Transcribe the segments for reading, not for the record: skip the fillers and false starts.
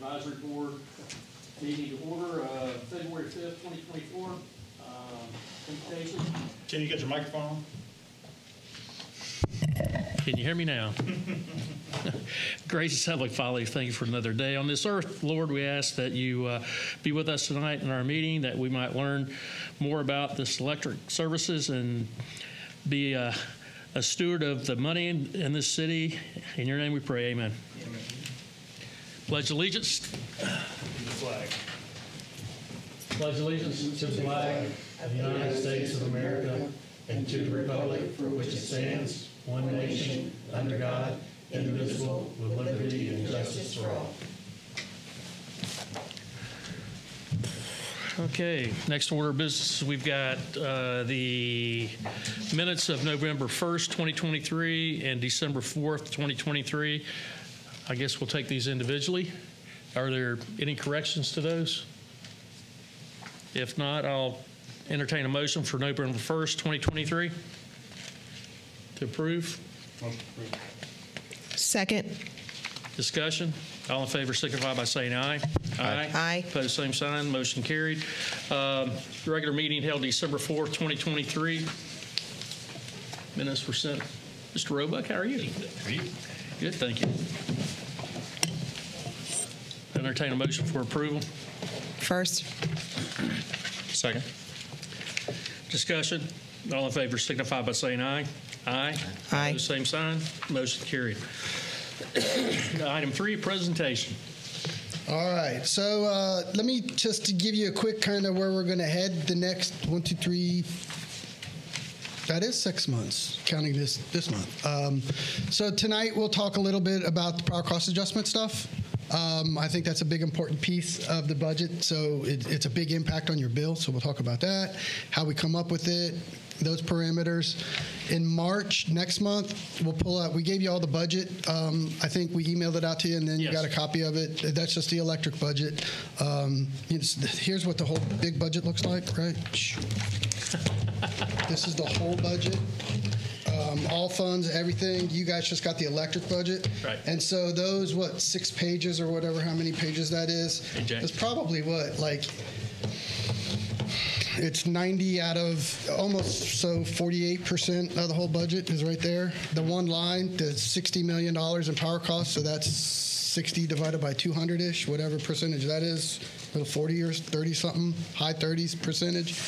Advisory Board meeting to order, February 5th, 2024. Invitation. Can you get your microphone on? Can you hear me now? Gracious Heavenly Father, thank you for another day on this earth. Lord, we ask that you be with us tonight in our meeting, that we might learn more about this electric services and be a steward of the money in this city. In your name we pray, amen. Amen. Pledge allegiance. To the flag. Pledge allegiance to the flag of the United States of America and to the republic for which it stands, one nation, under God, indivisible, with liberty and justice for all. Okay, next order of business, we've got the minutes of November 1st, 2023 and December 4th, 2023. I guess we'll take these individually. Are there any corrections to those? If not, I'll entertain a motion for November 1st, 2023 to approve. Motion approved. Second. Discussion. All in favor signify by saying aye. Aye. Aye. Opposed, same sign. Motion carried. Regular meeting held December 4th, 2023. Minutes were sent. Mr. Roebuck, how are you? Are you? Good, thank you. Entertain a motion for approval. First. Second. Discussion. All in favor signify by saying aye. Aye. Aye. Opposed, same sign. Motion carried. Item 3, presentation. All right, so let me just to give you a quick kind of where we're going to head the next 1, 2, 3. That is 6 months, counting this month. So tonight we'll talk a little bit about the power cost adjustment stuff. I think that's a big important piece of the budget, so it's a big impact on your bill, so we'll talk about that, how we come up with it, those parameters. In March, next month, we'll pull out, we gave you all the budget. I think we emailed it out to you, and then you got a copy of it. That's just the electric budget. Here's what the whole big budget looks like, right? This is the whole budget. All funds, everything. You guys just got the electric budget. Right. And so those, 6 pages or whatever, how many pages that is? It's probably it's 90 out of almost 48% of the whole budget is right there. The one line, the $60 million in power costs, so that's 60 divided by 200-ish, whatever percentage that is, little 40 or 30 something, high 30s percentage,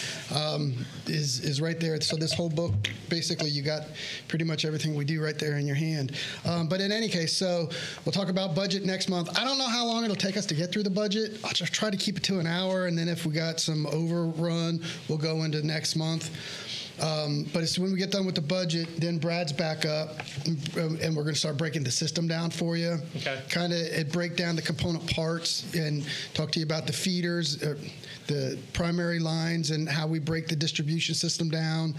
is right there. So this whole book, basically, you got pretty much everything we do right there in your hand. But in any case, so we'll talk about budget next month. I don't know how long it'll take us to get through the budget. I'll just try to keep it to an hour, and then if we got some overrun, we'll go into next month. But it's when we get done with the budget, then Brad's back up, and we're going to start breaking the system down for you. Okay. Kind of break down the component parts and talk to you about the feeders, the primary lines, and how we break the distribution system down.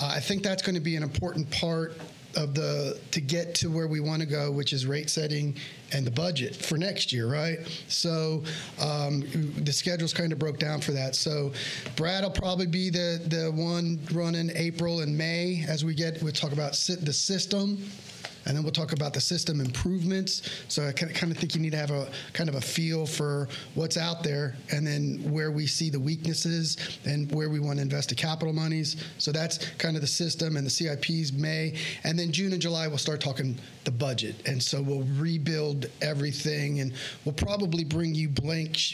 I think that's going to be an important part of to get to where we want to go, which is rate setting and the budget for next year, right? So the schedule's kind of broke down for that. So Brad will probably be the one running April and May as we'll talk about the system. And then we'll talk about the system improvements. So I kind of think you need to have a kind of a feel for what's out there and then where we see the weaknesses and where we want to invest the capital monies. So that's kind of the system, and the CIP's May. And then June and July, we'll start talking the budget. And so we'll rebuild everything, and we'll probably bring you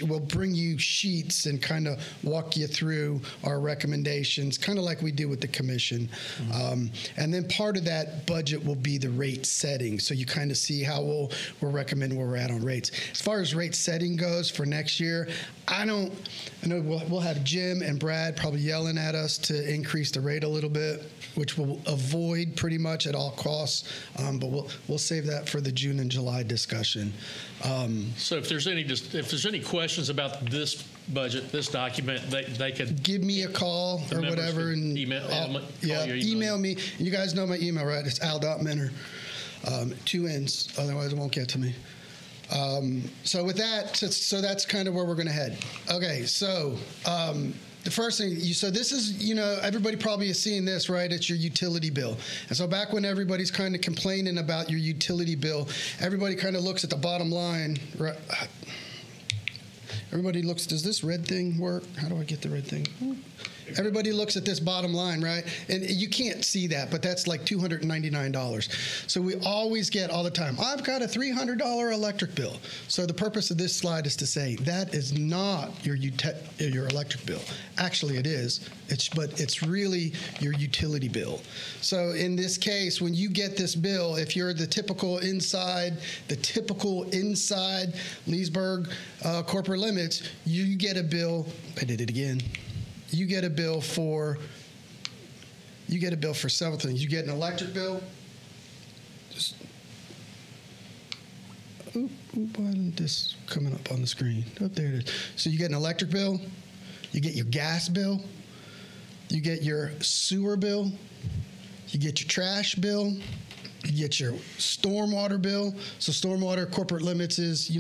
we'll bring you sheets and kind of walk you through our recommendations, kind of like we do with the commission. Mm-hmm. And then part of that budget will be the rate setting, so you kind of see how we'll recommend where we're at on rates. As far as rate setting goes for next year, I know we'll have Jim and Brad probably yelling at us to increase the rate a little bit, which we'll avoid pretty much at all costs, but we'll save that for the June and July discussion. So if there's any questions about this budget, this document, they could give me a call or whatever, and email me. You guys know my email, right? It's al.minner, 2 N's, otherwise it won't get to me. So with that, so that's kind of where we're going to head. Okay, so the first thing, so this is, everybody probably is seeing this, right? It's your utility bill. And so back when everybody's kind of complaining about your utility bill, everybody kind of looks at the bottom line, right? everybody looks, does this red thing work? How do I get the red thing? Everybody looks at this bottom line, right? And you can't see that, but that's like $299. So we always get all the time, I've got a $300 electric bill. So the purpose of this slide is to say that is not your electric bill. Actually, it is. But it's really your utility bill. So in this case, when you get this bill, if you're the typical inside Leesburg corporate limits, you get a bill. I did it again. You get a bill for several things. You get an electric bill. Why isn't this coming up on the screen? Oh, there it is. So you get an electric bill. You get your gas bill. You get your sewer bill. You get your trash bill. You get your stormwater bill. So stormwater corporate limits is,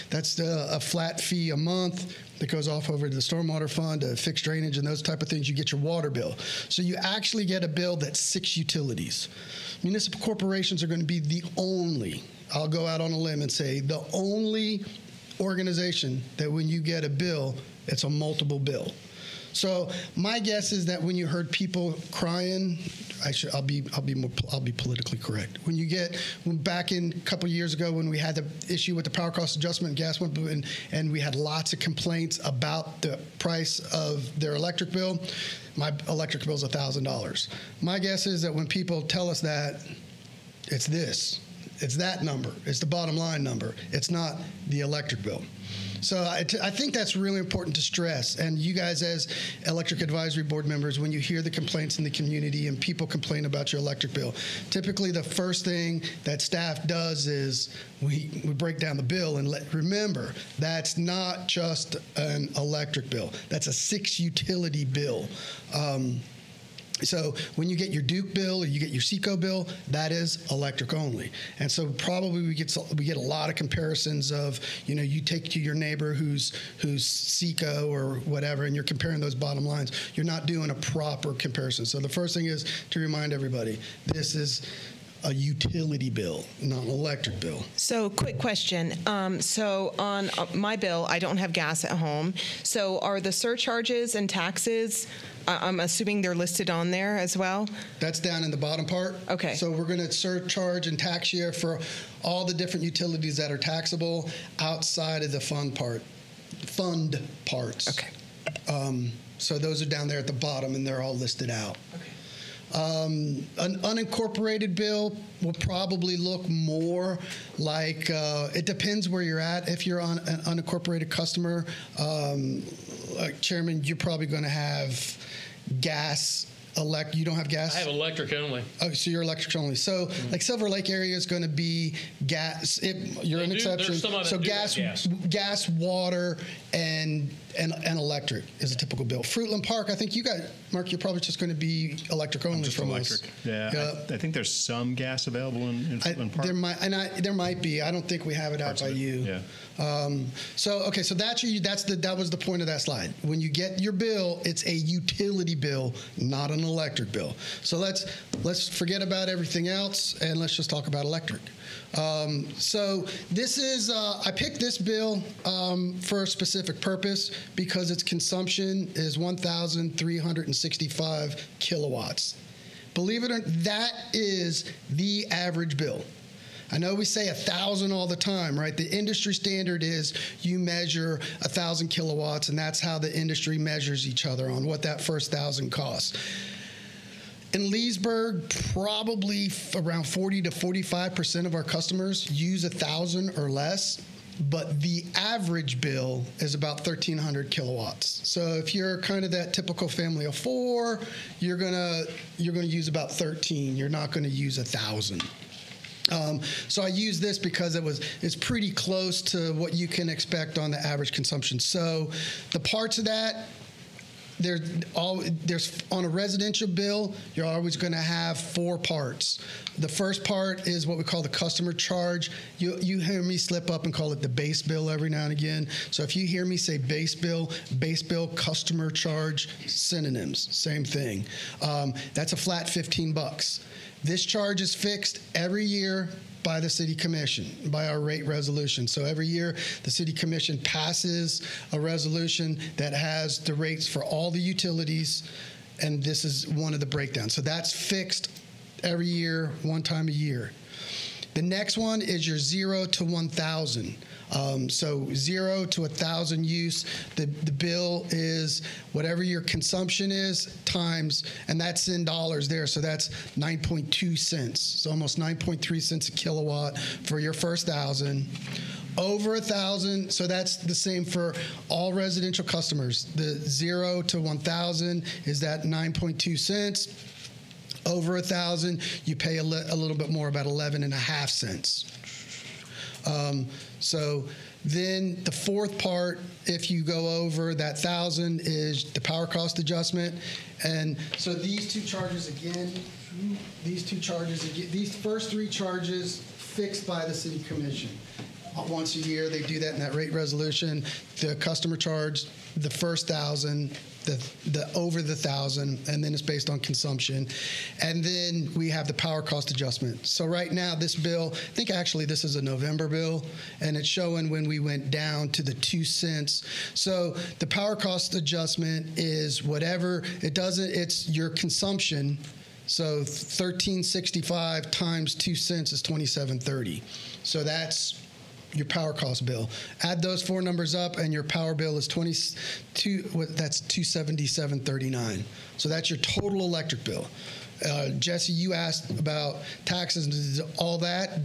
that's a flat fee a month that goes off over to the stormwater fund, fixed drainage and those type of things. You get your water bill. So you actually get a bill that's 6 utilities. Municipal corporations are going to be the only, I'll go out on a limb and say, the only organization that when you get a bill, it's a multiple bill. So my guess is that when you heard people crying, I'll be politically correct. Back in a couple years ago when we had the issue with the power cost adjustment, gas went and we had lots of complaints about the price of their electric bill. My electric bill is $1,000. My guess is that when people tell us that, it's this. It's that number. It's the bottom line number. It's not the electric bill. So I think that's really important to stress. And you guys as electric advisory board members, when you hear the complaints in the community and people complain about your electric bill, typically the first thing that staff does is we break down the bill and remember, that's not just an electric bill. That's a 6 utility bill. So when you get your Duke bill or you get your Seco bill, that is electric only. And so probably we get a lot of comparisons of, you take to your neighbor who's Seco or whatever, and you're comparing those bottom lines. You're not doing a proper comparison. So the first thing is to remind everybody, this is a utility bill, not an electric bill. So quick question. So on my bill, I don't have gas at home. So are the surcharges and taxes, I'm assuming they're listed on there as well? That's down in the bottom part. Okay. So we're going to surcharge and tax you for all the different utilities that are taxable outside of the fund parts. Okay. So those are down there at the bottom, and they're all listed out. Okay. An unincorporated bill will probably look more like, it depends where you're at. If you're on an unincorporated customer, like Chairman, you're probably going to have gas. You don't have gas? I have electric only. Oh, so you're electric only. So, like Silver Lake area is going to be gas. You're an exception. So gas, water, and electric is a typical bill. Fruitland Park, I think you got, Mark, you're probably just going to be electric only. Just from electric. us. Yeah. I think there's some gas available in Fruitland Park. There might be. I don't think we have it out by you. Yeah. So that was the point of that slide. When you get your bill, it's a utility bill, not an electric bill. So let's forget about everything else and let's just talk about electric. So this is I picked this bill for a specific purpose because its consumption is 1,365 kilowatts. Believe it or not, that is the average bill. I know we say 1,000 all the time, right? The industry standard is you measure 1,000 kilowatts, and that's how the industry measures each other on what that first 1,000 costs. In Leesburg, probably around 40 to 45% of our customers use 1,000 or less, but the average bill is about 1,300 kilowatts. So if you're kind of that typical family of 4, you're gonna use about 13. You're not going to use 1,000. So I use this because it's pretty close to what you can expect on the average consumption. So the parts of that, there's on a residential bill, you're always going to have 4 parts. The first part is what we call the customer charge. You hear me slip up and call it the base bill every now and again. So if you hear me say base bill, customer charge, synonyms, same thing. That's a flat $15. This charge is fixed every year by the City Commission, by our rate resolution. So every year, the City Commission passes a resolution that has the rates for all the utilities, and this is one of the breakdowns. So that's fixed every year, one time a year. The next one is your 0 to 1,000. So 0 to 1,000 use, the bill is whatever your consumption is times, and that's in dollars there, so that's 9.2 cents. So almost 9.3 cents a kilowatt for your first 1,000. Over 1,000, so that's the same for all residential customers. The 0 to 1,000 is that 9.2 cents. Over 1,000, you pay a little bit more, about 11.5 cents. So then the fourth part, if you go over that 1,000, is the power cost adjustment. And so these two charges again, these first three charges fixed by the City Commission. Once a year, they do that in that rate resolution. The customer charge, the first 1,000, the over the 1,000, and then it's based on consumption. And then we have the power cost adjustment. So right now, this bill, I think actually this is a November bill, and it's showing when we went down to the 2 cents. So the power cost adjustment is whatever, it's your consumption. So 1365 times 2 cents is 2730. So that's your power cost bill. Add those four numbers up, and your power bill is that's 277.39. So that's your total electric bill. Jesse, you asked about taxes and all that.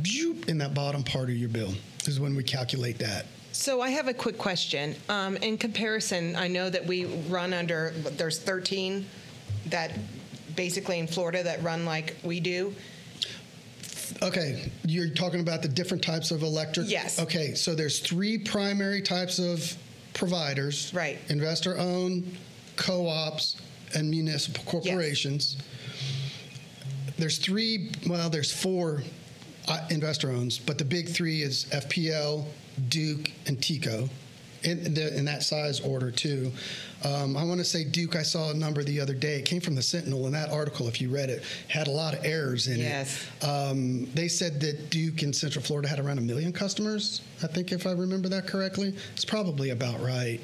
In that bottom part of your bill is when we calculate that. So I have a quick question. In comparison, I know that we run there's 13 that basically in Florida that run like we do. Okay, you're talking about the different types of electric? Yes. Okay, so there's 3 primary types of providers. Right. Investor-owned, co-ops, and municipal corporations. Yes. There's 4 investor-owns, but the big 3 is FPL, Duke, and TECO, in that size order, too. I want to say Duke, I saw a number the other day. It came from the Sentinel, and that article, if you read it, had a lot of errors in it. They said that Duke in Central Florida had around 1 million customers, I think, if I remember that correctly. It's probably about right.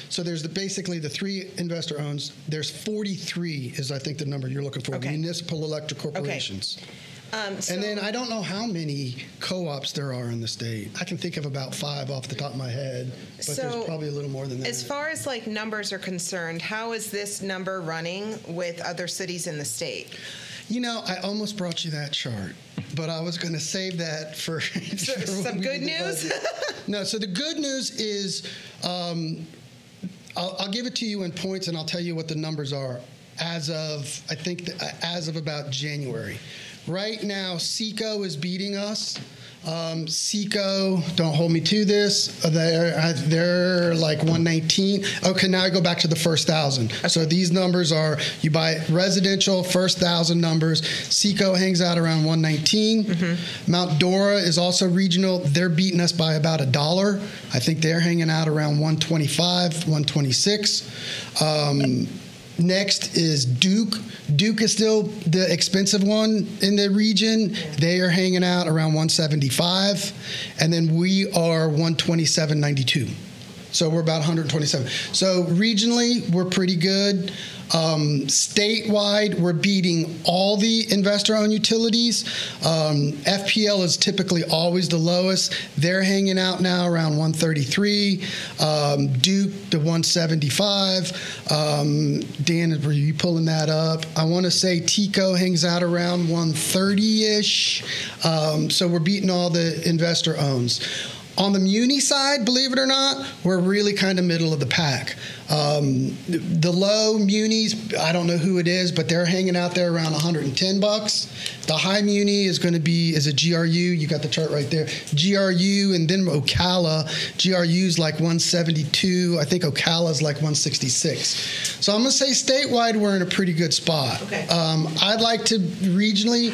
So there's basically the 3 investor owns. There's 43 is, I think, the number you're looking for, municipal electric corporations. Okay. And then I don't know how many co-ops there are in the state. I can think of about 5 off the top of my head, but there's probably a little more than that. As far as like numbers are concerned, how is this number running with other cities in the state? You know, I almost brought you that chart, but I was going to save that for some good news. No, so the good news is I'll give it to you in points, and I'll tell you what the numbers are as of about January. Right now, SECO is beating us. SECO, don't hold me to this, they're like 119. Okay, now I go back to the first 1,000. Okay. So these numbers are, you buy residential, first 1,000 numbers. SECO hangs out around 119. Mm-hmm. Mount Dora is also regional. They're beating us by about $1. I think they're hanging out around 125, 126. Next is Duke. Duke is still the expensive one in the region. They are hanging out around 175. And then we are 127.92. So we're about 127. So regionally, we're pretty good. Statewide, we're beating all the investor-owned utilities. FPL is typically always the lowest. They're hanging out now around 133. Duke, the 175. Dan, were you pulling that up? I want to say TECO hangs out around 130-ish. So we're beating all the investor-owns. On the muni side, believe it or not, we're really kind of middle of the pack. The low munis, I don't know who it is, but they're hanging out there around $110. The high muni is a GRU. You got the chart right there. GRU, and then Ocala. GRU is like 172. I think Ocala is like 166. So I'm going to say statewide, we're in a pretty good spot. Okay. I'd like to regionally.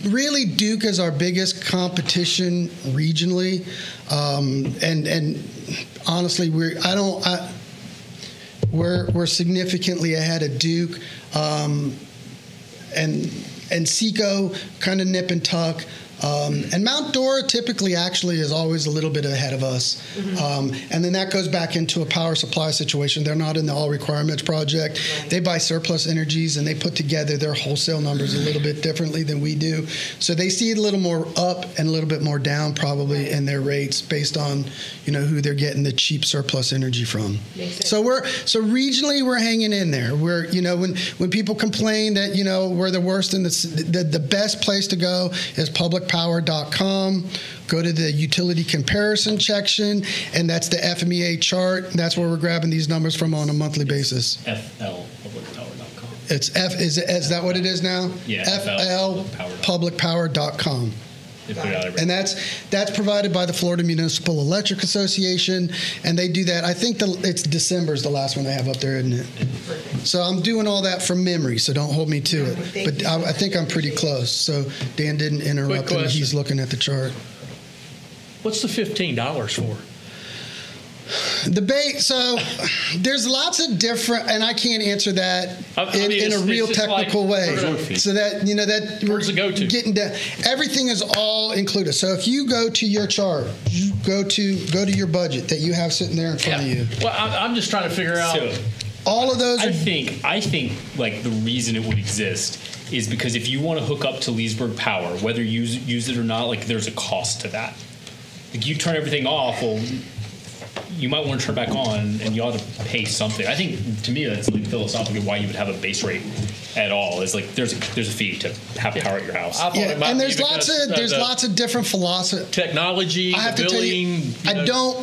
Really, Duke is our biggest competition regionally, and honestly, we're significantly ahead of Duke. and Seco kind of nip and tuck. And Mount Dora typically actually is always a little bit ahead of us. And then that goes back into a power supply situation. They're not in the all requirements project. They buy surplus energies and they put together their wholesale numbers a little bit differently than we do. So they see it a little more up and a little bit more down probably in their rates based on, who they're getting the cheap surplus energy from. So regionally we're hanging in there. We're, when people complain that, we're the worst in the best place to go is publicpower.com. Go to the utility comparison section, and that's the FMEA chart. That's where we're grabbing these numbers from on a monthly basis. FLpublicpower.com. Is that what it is now? Yeah, FLpublicpower.com. They put it out every And that's provided by the Florida Municipal Electric Association, and they do that. I think it's December is the last one they have up there, isn't it? So I'm doing all that from memory, so don't hold me to it. But I think I'm pretty close. So Dan didn't interrupt him. question. He's looking at the chart. What's the $15 for? So there's lots of different, and I can't answer that I mean, in a it's real just technical like- way. So that Where's the go-to? getting down. Everything is all included. So if you go to your chart, you go to your budget that you have sitting there in front of you. Well, I'm just trying to figure out. So All of those I are think like the reason it would exist is because if you want to hook up to Leesburg Power, whether you use it or not, like there's a cost to that. Like you turn everything off, well, you might want to turn it back on, and you ought to pay something. I think to me that's like philosophically why you would have a base rate at all. Is like there's a fee to have power at your house. I thought it might and be there's lots because, of different philosophy. technology, I have the to tell billing. you,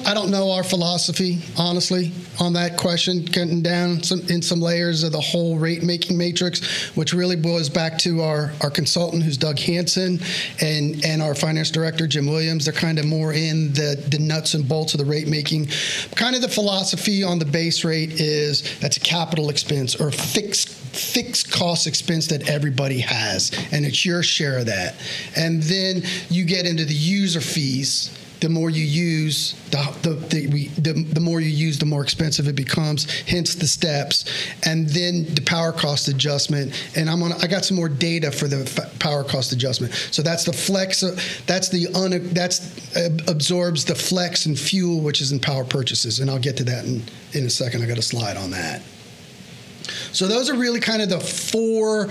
I don't know our philosophy, honestly, on that question, getting down in some layers of the whole rate-making matrix, which really boils back to our consultant, who's Doug Hansen, and our finance director, Jim Williams. They're kind of more in the nuts and bolts of the rate-making. Kind of the philosophy on the base rate is that's a capital expense or fixed cost expense that everybody has, and it's your share of that. And then you get into the user fees. The more you use, the more you use, the more expensive it becomes. Hence the steps, and then the power cost adjustment. And I got some more data for the power cost adjustment. So that's the flex. Absorbs the flex and fuel, which is in power purchases. And I'll get to that in a second. I got a slide on that. So those are really kind of the four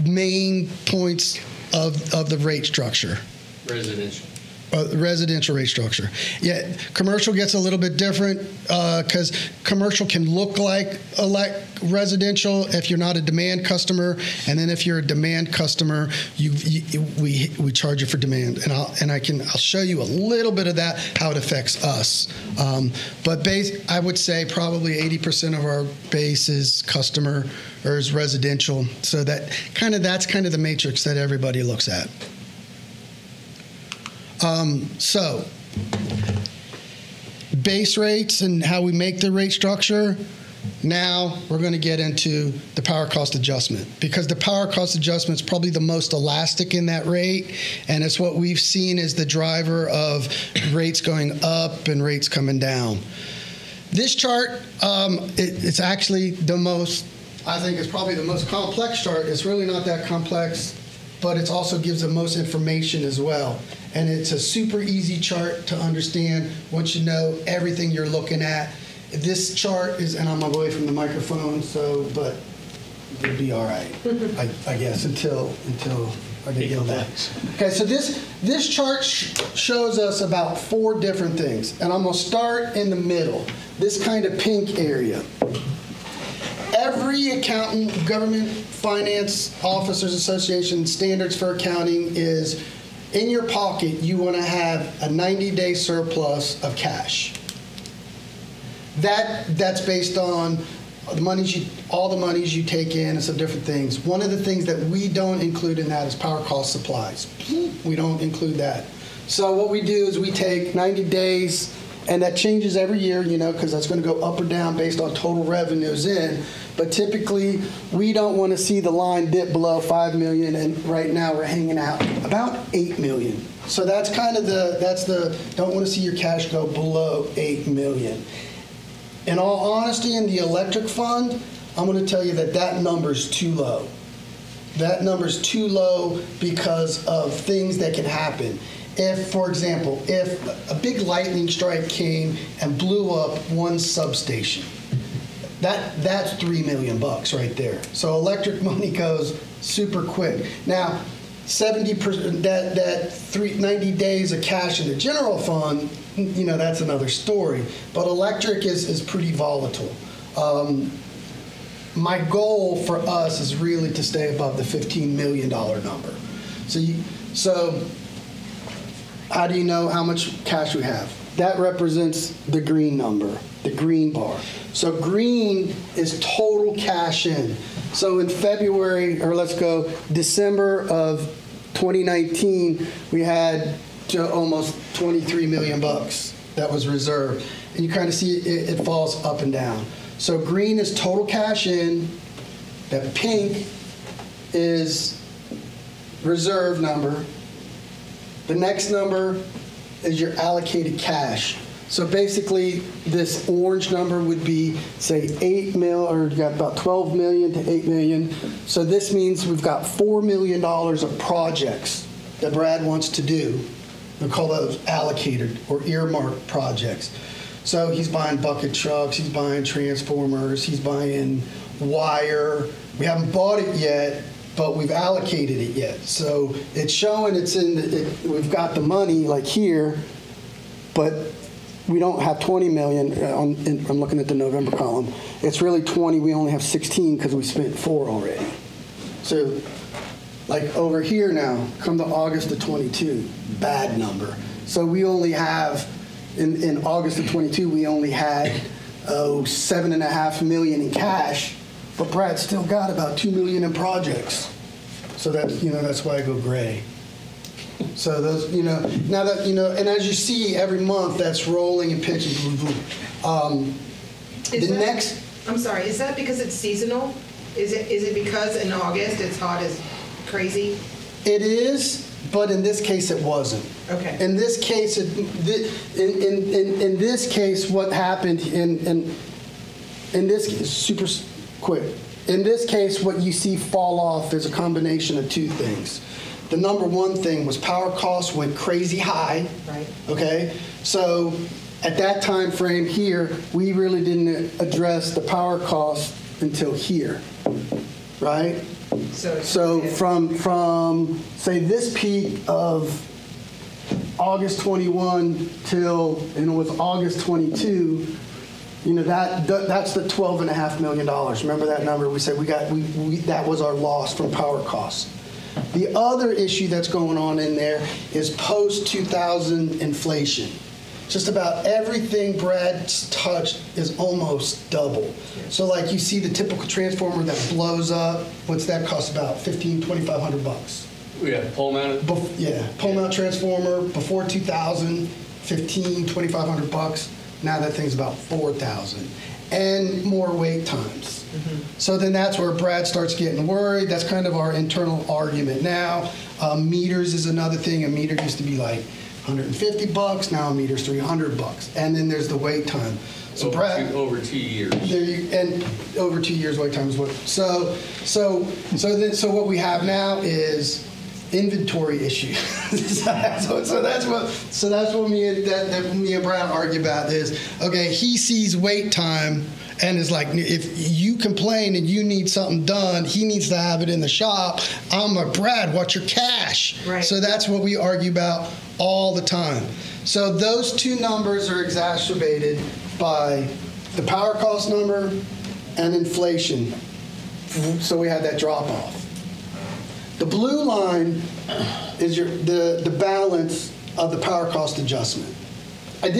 main points of the rate structure. Residential. Residential rate structure. Yeah, commercial gets a little bit different because commercial can look like residential if you're not a demand customer, and then if you're a demand customer, we charge you for demand, and I'll show you a little bit of that how it affects us. But I would say probably 80% of our base is customer or is residential. So that's kind of the matrix that everybody looks at. So base rates and how we make the rate structure. Now we're going to get into the power cost adjustment, because the power cost adjustment is probably the most elastic in that rate, and it's what we've seen as the driver of rates going up and rates coming down. This chart, it's actually I think it's probably the most complex chart. It's really not that complex, but it also gives the most information as well. And it's a super easy chart to understand once you know everything you're looking at. This chart is, and I'm away from the microphone, but it'll be all right, I guess, until I get yelled at. Okay, so this chart shows us about four different things, and I'm going to start in the middle, this kind of pink area. Every accountant, government, finance, officers association, standards for accounting is in your pocket, you want to have a 90-day surplus of cash. That's based on all the monies you take in and some different things. One of the things that we don't include in that is power cost supplies. We don't include that. So what we do is we take 90 days, and that changes every year, because that's going to go up or down based on total revenues in. But typically, we don't want to see the line dip below 5 million, and right now we're hanging out about 8 million. So that's kind of don't want to see your cash go below 8 million. In all honesty, in the electric fund, I'm going to tell you that number is too low. That number's too low because of things that can happen. If, for example, if a big lightning strike came and blew up one substation, that's $3 million right there. So electric money goes super quick. Now, 70% that 90 days of cash in the general fund, that's another story. But electric is pretty volatile. My goal for us is really to stay above the $15 million number. So how do you know how much cash we have? That represents the green number, the green bar. So green is total cash in. So in February, or let's go December of 2019, we had almost 23 million bucks that was reserved. And you kind of see it falls up and down. So green is total cash in. That pink is reserve number. The next number is your allocated cash. So basically, this orange number would be, say, 8 mil, or you got about 12 million to 8 million. So this means we've got $4 million of projects that Brad wants to do. We call those allocated or earmarked projects. So he's buying bucket trucks, he's buying transformers, he's buying wire. We haven't bought it yet, but we've allocated it yet. So it's showing we've got the money like here, but we don't have 20 million. I'm looking at the November column. It's really 20. We only have 16 because we spent 4 already. So like over here now, come to August of 22, bad number. So we only have, in August of 22, we only had, $7.5 million in cash, but Brad still got about $2 million in projects. So that's why I go gray. So those, now that, and as you see every month, that's rolling and pitching. I'm sorry, is that because it's seasonal? Is it because in August it's hot as crazy? It is, but in this case it wasn't. Okay. In this case, in this case, what happened in this case, super quick. In this case, what you see fall off is a combination of two things. The number one thing was power costs went crazy high. Right. Okay. So at that time frame here, we really didn't address the power costs until here, right? So from say this peak of August 21 till, and it was August 22, that's the $12.5 million. Remember that number? We said that was our loss from power costs. The other issue that's going on in there is post-2000 inflation. Just about everything Brad's touched is almost double. So like you see the typical transformer that blows up, what's that cost about? $2,500 bucks. Yeah, pole mounted. Pole mount transformer before 2000, $2,500 bucks. Now that thing's about 4,000, and more wait times. Mm-hmm. So then that's where Brad starts getting worried. That's kind of our internal argument now. Meters is another thing. A meter used to be like $150. Now a meter's $300. And then there's the wait time. So over 2 years. And over 2 years wait time is what. So what we have now is inventory issue. so that's what me and Brad argue about is, okay, he sees wait time and is like, if you complain and you need something done, he needs to have it in the shop. I'm like, Brad, what's your cash? Right. So that's what we argue about all the time. So those two numbers are exacerbated by the power cost number and inflation. So we had that drop off. The blue line is the balance of the power cost adjustment. I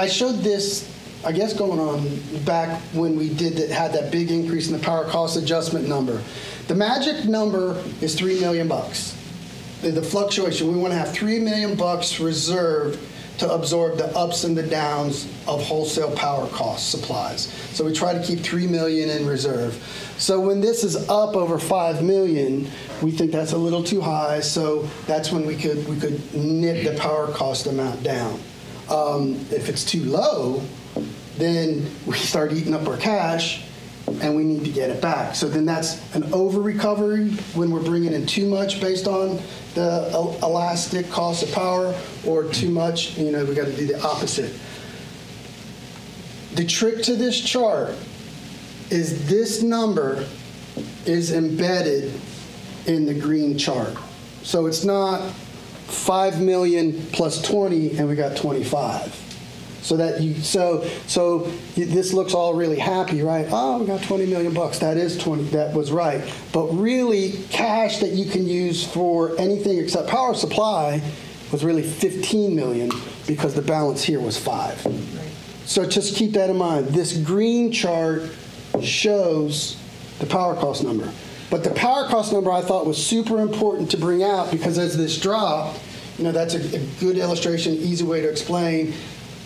showed this, I guess, going on back when we had that big increase in the power cost adjustment number. The magic number is $3 million. The fluctuation, we want to have $3 million reserved to absorb the ups and the downs of wholesale power cost supplies. So we try to keep $3 million in reserve. So when this is up over $5 million, we think that's a little too high. So that's when we could nip the power cost amount down. If it's too low, then we start eating up our cash, and we need to get it back. So then that's an over recovery when we're bringing in too much based on the elastic cost of power, or too much, we got to do the opposite. The trick to this chart is this number is embedded in the green chart. So it's not 5 million plus 20 and we got 25. So this looks all really happy, right? Oh, we got 20 million bucks. That is 20. That was right. But really, cash that you can use for anything except power supply was really 15 million because the balance here was 5. Right. So just keep that in mind. This green chart shows the power cost number. But the power cost number I thought was super important to bring out because as this drop, that's a good illustration, easy way to explain.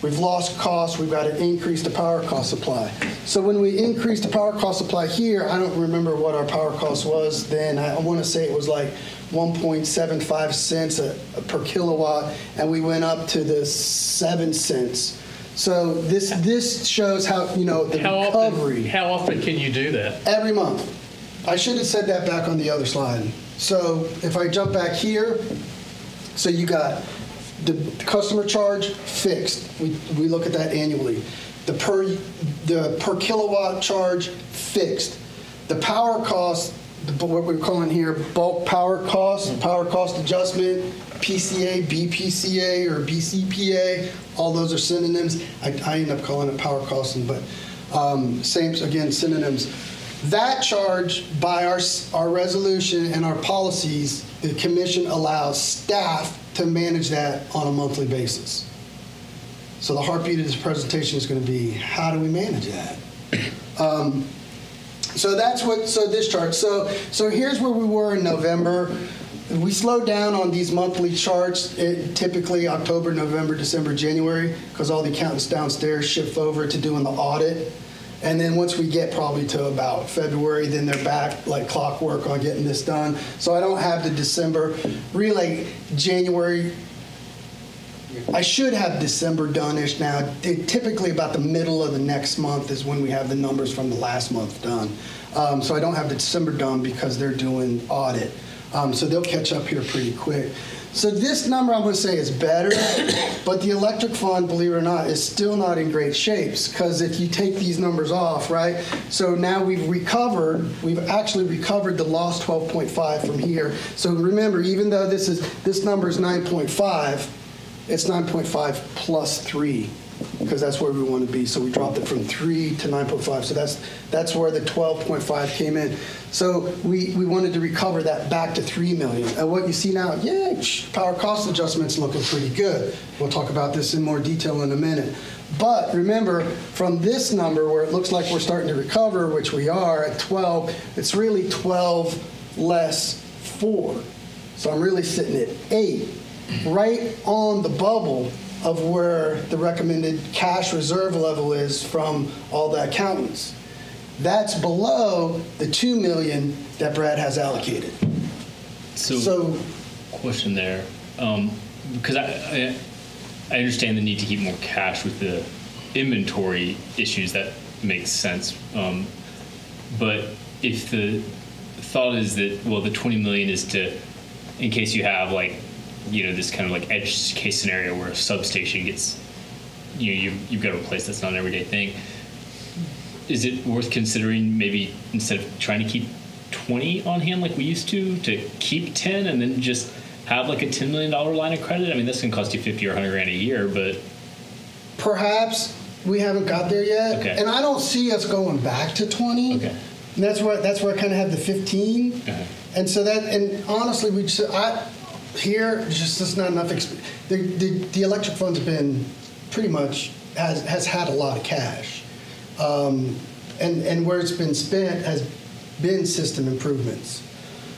We've lost cost, we've got to increase the power cost supply. So when we increase the power cost supply here, I don't remember what our power cost was then. I want to say it was like 1.75 cents per kilowatt, and we went up to the 7 cents. So this shows how, the recovery. How often can you do that? Every month. I should have said that back on the other slide. So if I jump back here, so you got the customer charge fixed. We look at that annually. The per kilowatt charge fixed. The power cost, what we're calling here bulk power cost adjustment, PCA, BPCA, or BCPA, all those are synonyms. I end up calling it power costing, but same, again, synonyms. That charge, by our resolution and our policies, the commission allows staff to manage that on a monthly basis. So the heartbeat of this presentation is going to be, how do we manage that? So this chart. So here's where we were in November. We slowed down on these monthly charts, typically October, November, December, January, because all the accountants downstairs shift over to doing the audit. And then once we get probably to about February, then they're back like clockwork on getting this done. So I don't have the December, really January. I should have December done-ish now. Typically about the middle of the next month is when we have the numbers from the last month done. So I don't have the December done because they're doing audit. So they'll catch up here pretty quick. So this number I'm going to say is better, but the electric fund, believe it or not, is still not in great shapes because if you take these numbers off, right? So now we've actually recovered the lost 12.5 from here. So remember, even though this number is 9.5, it's 9.5 plus 3 because that's where we want to be. So we dropped it from 3 to 9.5. So that's where the 12.5 came in. So we wanted to recover that back to 3 million. And what you see now, power cost adjustments looking pretty good. We'll talk about this in more detail in a minute. But remember, from this number where it looks like we're starting to recover, which we are at 12, it's really 12 less 4. So I'm really sitting at 8, right on the bubble of where the recommended cash reserve level is from all the accountants. That's below the 2 million that Brad has allocated. So question there, because I understand the need to keep more cash with the inventory issues. That makes sense. But if the thought is that, well, the 20 million is to, in case you have this kind of edge case scenario where a substation gets, you've got to replace, that's not an everyday thing. Is it worth considering maybe instead of trying to keep 20 on hand like we used to keep 10 and then just have a $10 million line of credit? I mean, that's going to cost you 50 or 100 grand a year, but. Perhaps we haven't got there yet. Okay. And I don't see us going back to 20. Okay. And that's where I kind of have the 15. Okay. And so and honestly, there's not enough. The electric fund's been pretty much has had a lot of cash, and where it's been spent has been system improvements.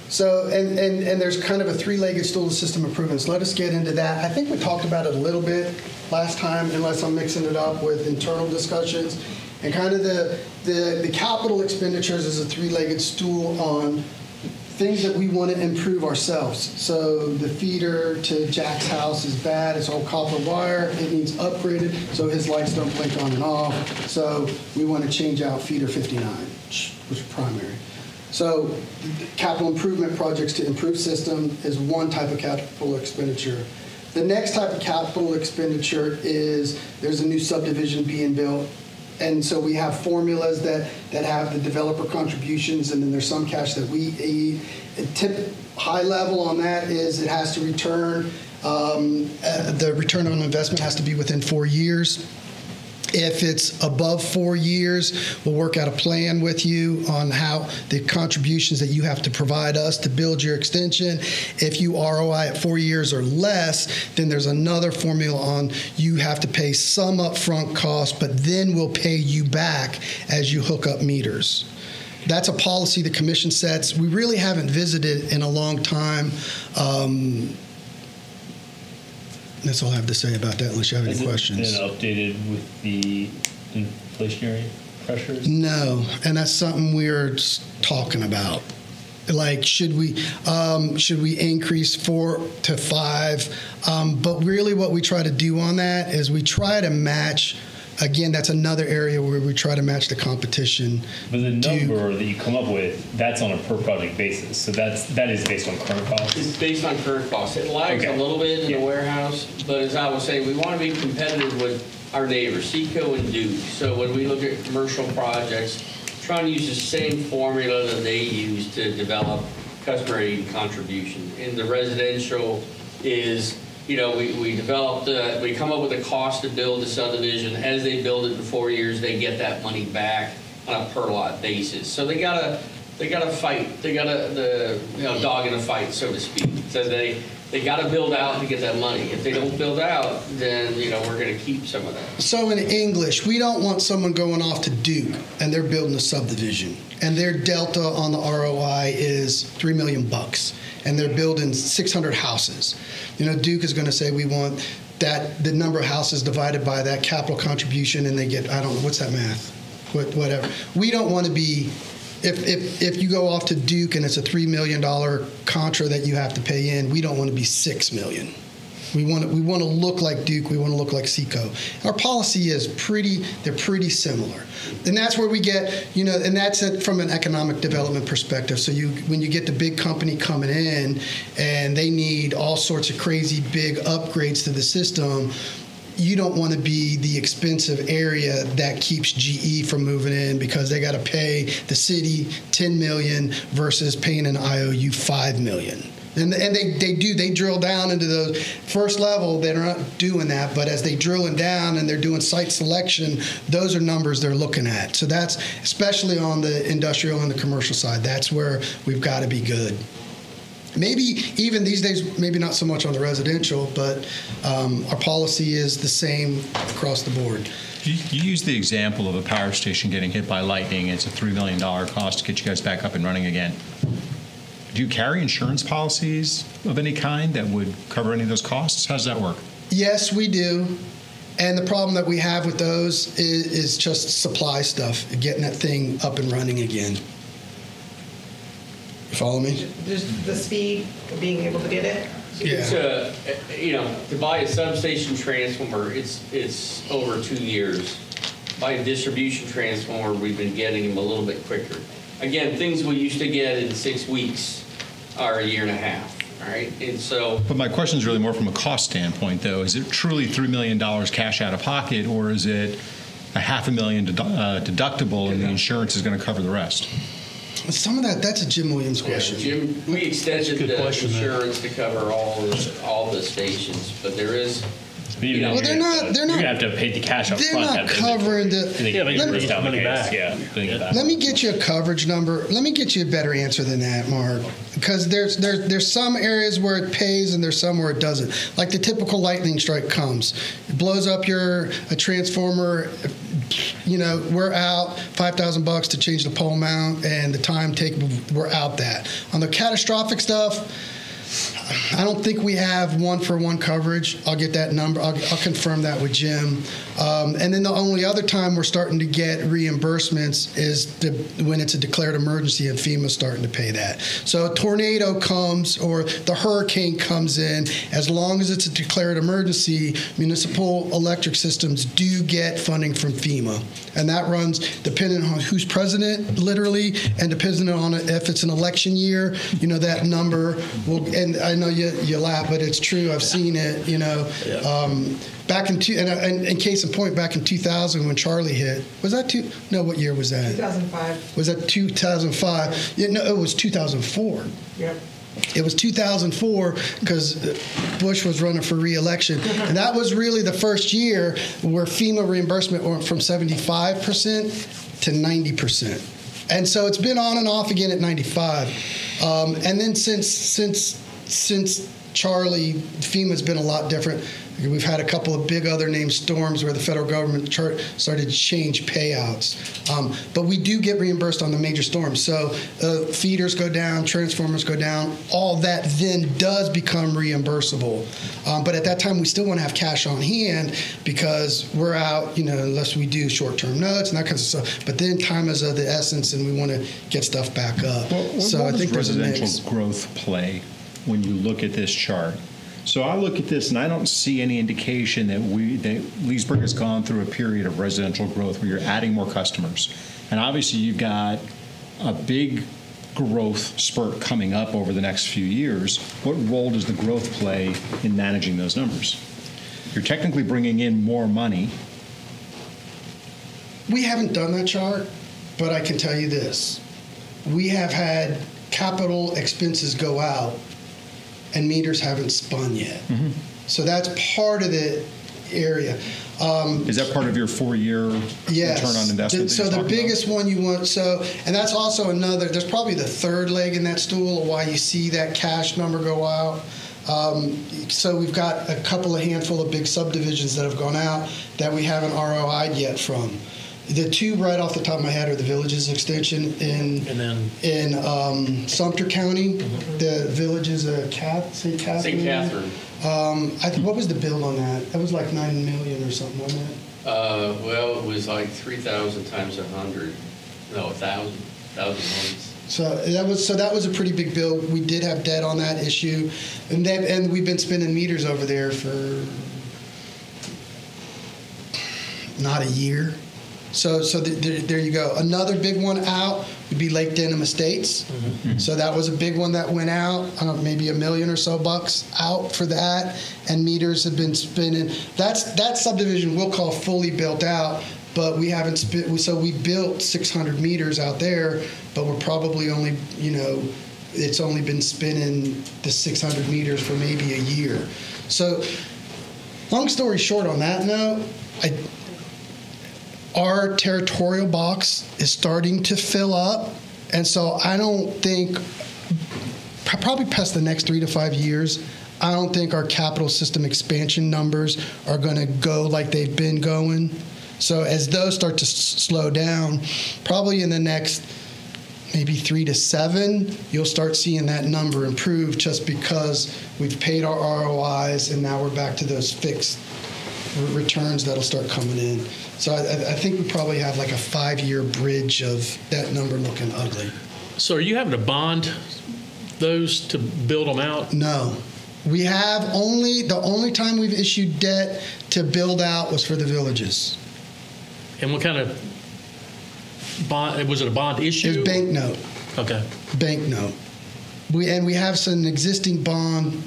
So and there's kind of a three-legged stool of system improvements. Let us get into that. I think we talked about it a little bit last time, unless I'm mixing it up with internal discussions. And kind of the capital expenditures is a three-legged stool on things that we want to improve ourselves. So the feeder to Jack's house is bad. It's all copper wire. It needs upgraded so his lights don't blink on and off. So we want to change out feeder 59. which primary. So capital improvement projects to improve system is one type of capital expenditure. The next type of capital expenditure is there's a new subdivision being built. And so we have formulas that have the developer contributions, and then there's some cash that we eat. High level on that is it has to return, the return on investment has to be within 4 years. If it's above 4 years, we'll work out a plan with you on how the contributions that you have to provide us to build your extension. If you ROI at 4 years or less, then there's another formula on you have to pay some upfront cost, but then we'll pay you back as you hook up meters. That's a policy the commission sets. We really haven't visited in a long time. That's all I have to say about that, unless you have any questions. Has it been updated with the inflationary pressures? No, and that's something we're just talking about. Like, should we increase 4 to 5? But really, what we try to do on that is we try to match. Again, that's another area where we try to match the competition. But the number that you come up with, that's on a per project basis. So that is based on current costs. It's based on current costs. It lags a little bit in the warehouse, but as I was saying, we want to be competitive with our neighbors, Seco and Duke. So when we look at commercial projects, trying to use the same formula that they use to develop customer aid contribution. In the residential is, we developed, we come up with a cost to build the subdivision. As they build it in 4 years, they get that money back on a per lot basis. So they gotta fight. They gotta dog in a fight, so to speak. So they gotta build out to get that money. If they don't build out, then we're gonna keep some of that. So in English, we don't want someone going off to Duke and they're building a subdivision and their delta on the ROI is $3 million. And they're building 600 houses. Duke is going to say we want the number of houses divided by that capital contribution, and they get, I don't know, what's that math? Whatever. We don't want to be, if you go off to Duke and it's a $3 million contra that you have to pay in, we don't want to be $6 million. We want to look like Duke. We want to look like Seco. Our policy is they're pretty similar. And that's where we get, and that's it from an economic development perspective. So when you get the big company coming in and they need all sorts of crazy big upgrades to the system, you don't want to be the expensive area that keeps GE from moving in because they got to pay the city $10 million versus paying an IOU $5 million. And they drill down into the first level. They're not doing that, but as they drilling down and they're doing site selection, those are numbers they're looking at. So that's especially on the industrial and the commercial side. That's where we've got to be good. Maybe even these days, maybe not so much on the residential, but our policy is the same across the board. You use the example of a power station getting hit by lightning. It's a $3 million cost to get you guys back up and running again. Do you carry insurance policies of any kind that would cover any of those costs? How does that work? Yes, we do. And the problem that we have with those is just supply stuff, getting that thing up and running again. You follow me? Just the speed of being able to get it? Yeah. To buy a substation transformer, it's over 2 years. Buy a distribution transformer, we've been getting them a little bit quicker. Again, things we used to get in 6 weeks are a year and a half, all right? And so... But my question is really more from a cost standpoint, though. Is it truly $3 million cash out of pocket, or is it a $500,000 deductible and the insurance is going to cover the rest? Some of that's a Jim Williams question. Jim, we extended the insurance to cover all the stations, but there is... Well, they're not. You're gonna have to pay the cash up They're front. not covering the. Let me get you a coverage number. Let me get you a better answer than that, Mark. Because there's some areas where it pays and there's some where it doesn't. Like the typical lightning strike comes, it blows up a transformer. We're out $5,000 to change the pole mount and the time taken. We're out that. On the catastrophic stuff, I don't think we have one-for-one coverage. I'll get that number. I'll confirm that with Jim. And then the only other time we're starting to get reimbursements is when it's a declared emergency and FEMA's starting to pay that. So a tornado comes or the hurricane comes in, as long as it's a declared emergency, municipal electric systems do get funding from FEMA. And that runs depending on who's president, literally, and depending on if it's an election year, that number will, and I know you laugh, but it's true. I've seen it, back in and case in point, back in 2000 when Charlie hit, was that what year was that? 2005. Was that 2005? Yeah, no, it was 2004. Yep. It was 2004 because Bush was running for re-election. And that was really the first year where FEMA reimbursement went from 75% to 90%. And so it's been on and off again at 95. And then since Charlie, FEMA's been a lot different. We've had a couple of big other named storms where the federal government started to change payouts. But we do get reimbursed on the major storms. So feeders go down, transformers go down. All that then does become reimbursable. But at that time, we still want to have cash on hand because we're out, unless we do short-term notes and that kind of stuff. But then time is of the essence, and we want to get stuff back up. So I think residential growth play when you look at this chart. So I look at this and I don't see any indication that Leesburg has gone through a period of residential growth where you're adding more customers. And obviously you've got a big growth spurt coming up over the next few years. What role does the growth play in managing those numbers? You're technically bringing in more money. We haven't done that chart, but I can tell you this. We have had capital expenses go out and meters haven't spun yet. Mm-hmm. So that's part of the area. Is that part of your 4-year return on investment? So the biggest one you want, and that's also another, there's probably the third leg in that stool of why you see that cash number go out. So we've got a handful of big subdivisions that have gone out that we haven't ROI'd yet from. The two right off the top of my head are the Villages extension in Sumter County. Mm-hmm. The Villages, St. Catherine. St. Catherine. What was the bill on that? That was like $9 million or something, wasn't it? Well, it was like 3,000 times 100. No, 1,000 homes. So that was a pretty big bill. We did have debt on that issue, and we've been spinning meters over there for not a year. So there you go. Another big one out would be Lake Denham Estates. Mm-hmm. So that was a big one that went out. I don't know, maybe $1 million or so out for that. And meters have been spinning. That subdivision we'll call fully built out, but we haven't so we built 600 meters out there, but we're probably only, it's only been spinning the 600 meters for maybe a year. So long story short on that note, our territorial box is starting to fill up, and so I don't think, probably past the next 3 to 5 years, I don't think our capital system expansion numbers are going to go like they've been going. So as those start to slow down, probably in the next maybe 3 to 7, you'll start seeing that number improve just because we've paid our ROIs and now we're back to those fixed returns that'll start coming in. So I think we probably have like a 5-year bridge of that number looking ugly. So are you having to bond those to build them out? No. We have the only time we've issued debt to build out was for the Villages. And what kind of bond, was it a bond issue? It was bank note. Okay. Bank note. We have some existing bond.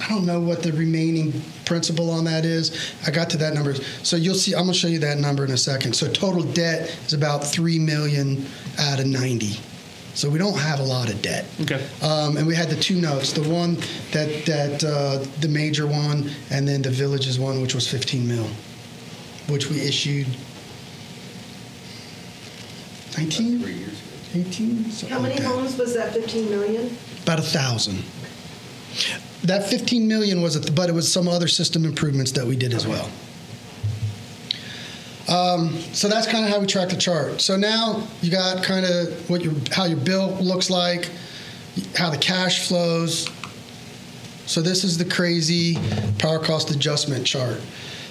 I don't know what the remaining principal on that is. I got to that number. So you'll see, I'm going to show you that number in a second. So total debt is about $3 million out of 90. So we don't have a lot of debt. Okay. And we had the two notes, the one that the major one, and then the Villages one, which was 15 mil, which we issued 19? 3 years ago. 18? How many homes was that 15 million? About 1,000. That 15 million but it was some other system improvements that we did as well. So that's kind of how we track the chart. So now you got kind of how your bill looks like, how the cash flows, So this is the crazy power cost adjustment chart.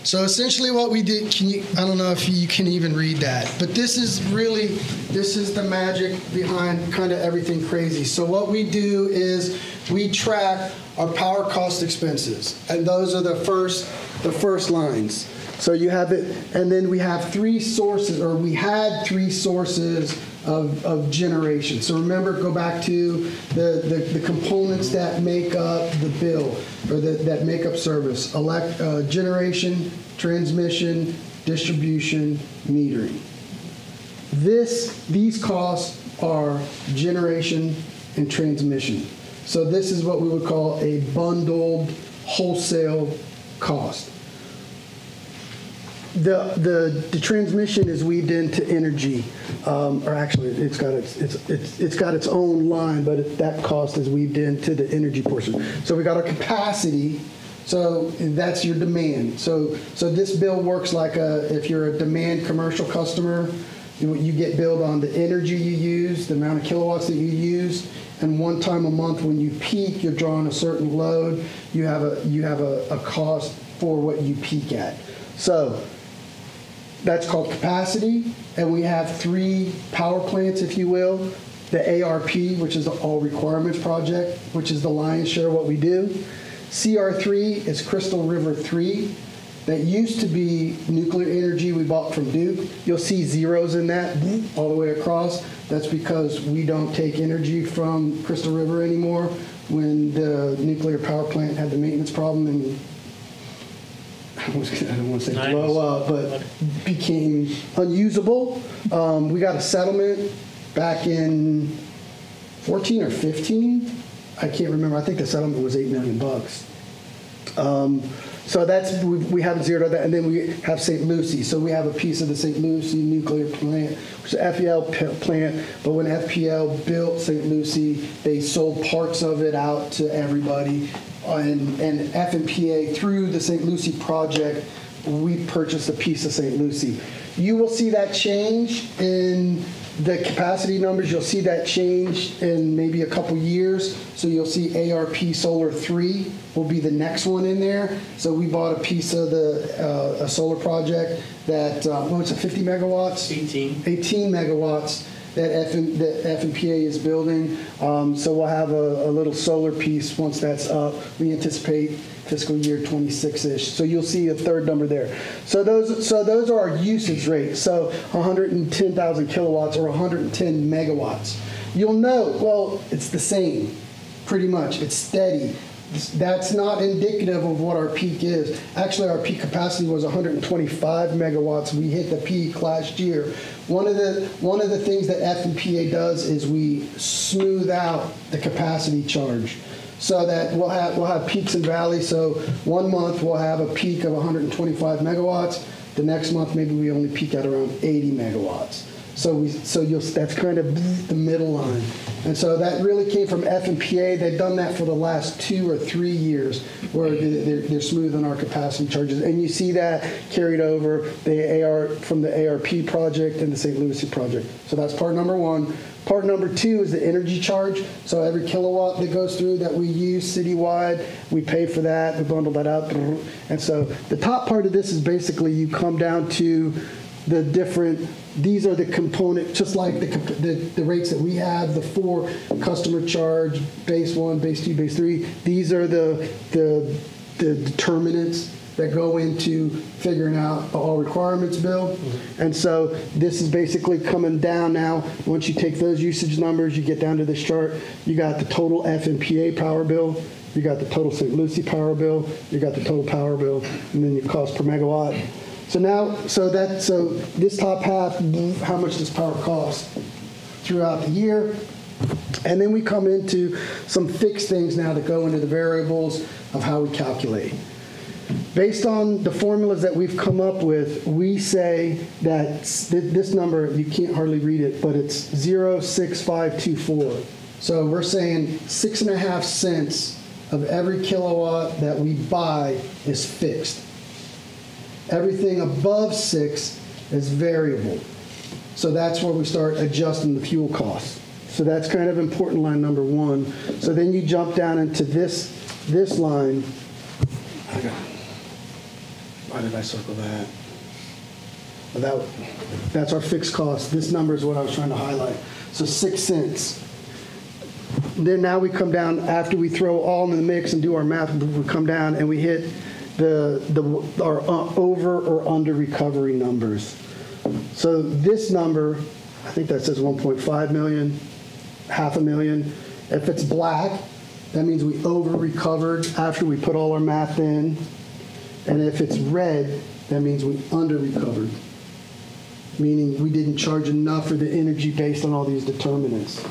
So essentially what we did, I don't know if you can even read that, but this is the magic behind kind of everything crazy. So what we do is we track our power cost expenses, and those are the first lines. So you have it, and then we have three sources, or we had three sources of generation. So remember, go back to the components that make up the bill, or that make up service: generation, transmission, distribution, metering. These costs are generation and transmission. So this is what we would call a bundled wholesale cost. The transmission is weaved into energy, or actually it's got its own line, but that cost is weaved into the energy portion. So we got our capacity. So that's your demand. So this bill works like if you're a demand commercial customer, you get billed on the energy you use, the amount of kilowatts that you use, and one time a month when you peak, you're drawing a certain load. You have a cost for what you peak at. So that's called capacity, and we have three power plants, if you will. The ARP, which is the All Requirements Project, which is the lion's share of what we do. CR3 is Crystal River 3. That used to be nuclear energy we bought from Duke. You'll see zeros in that all the way across. That's because we don't take energy from Crystal River anymore. When the nuclear power plant had the maintenance problem and I don't want to say blow up, but became unusable. We got a settlement back in 14 or 15. I can't remember. I think the settlement was $8 million. So that's, we haven't zeroed that. And then we have St. Lucie. So we have a piece of the St. Lucie nuclear plant, which is an FPL plant. But when FPL built St. Lucie, they sold parts of it out to everybody. And FMPA, through the St. Lucie project, we purchased a piece of St. Lucie. You will see that change in the capacity numbers. You'll see that change in maybe a couple years. So you'll see ARP Solar 3 will be the next one in there. So we bought a piece of a solar project that, what's it, 50 megawatts? 18 megawatts that FMPA is building. So we'll have a little solar piece once that's up. We anticipate fiscal year 26-ish. So you'll see a third number there. So those are our usage rates. So 110,000 kilowatts or 110 megawatts. You'll note, well, it's the same, pretty much. It's steady. That's not indicative of what our peak is. Actually, our peak capacity was 125 megawatts. We hit the peak last year. One of the things that FMPA does is we smooth out the capacity charge, so that we'll have peaks and valleys. So one month we'll have a peak of 125 megawatts. The next month maybe we only peak at around 80 megawatts. That's kind of the middle line. And so that really came from FMPA. They've done that for the last 2 or 3 years, where they're smoothing our capacity charges. And you see that carried over from the ARP project and the St. Lucie project. So that's part number one. Part number two is the energy charge. So every kilowatt that goes through that we use citywide, we pay for that. We bundle that out. And so the top part of this is basically you come down to the different, these are the component, just like the rates that we have, the 4 customer charge, base 1, base 2, base 3. These are the determinants that go into figuring out the all requirements bill. Mm-hmm. And so this is basically coming down now. Once you take those usage numbers, you get down to this chart, you got the total FMPA power bill, you got the total St. Lucie power bill, you got the total power bill, and then your cost per megawatt. So this top half, how much does power cost throughout the year? And then we come into some fixed things now that go into the variables of how we calculate. Based on the formulas that we've come up with, we say that this number, you can't hardly read it, but it's 0.6524. So we're saying 6.5 cents of every kilowatt that we buy is fixed. Everything above 6 is variable. So that's where we start adjusting the fuel costs. So that's kind of important line number one. So then you jump down into this this line, why did I circle that? That's our fixed cost. This number is what I was trying to highlight. So 6 cents. Then now we come down, after we throw all in the mix and do our math, we come down and we hit our over or under recovery numbers. So this number, I think that says 1.5 million, $500,000. If it's black, that means we over recovered after we put all our math in. And if it's red, that means we under recovered, meaning we didn't charge enough for the energy based on all these determinants.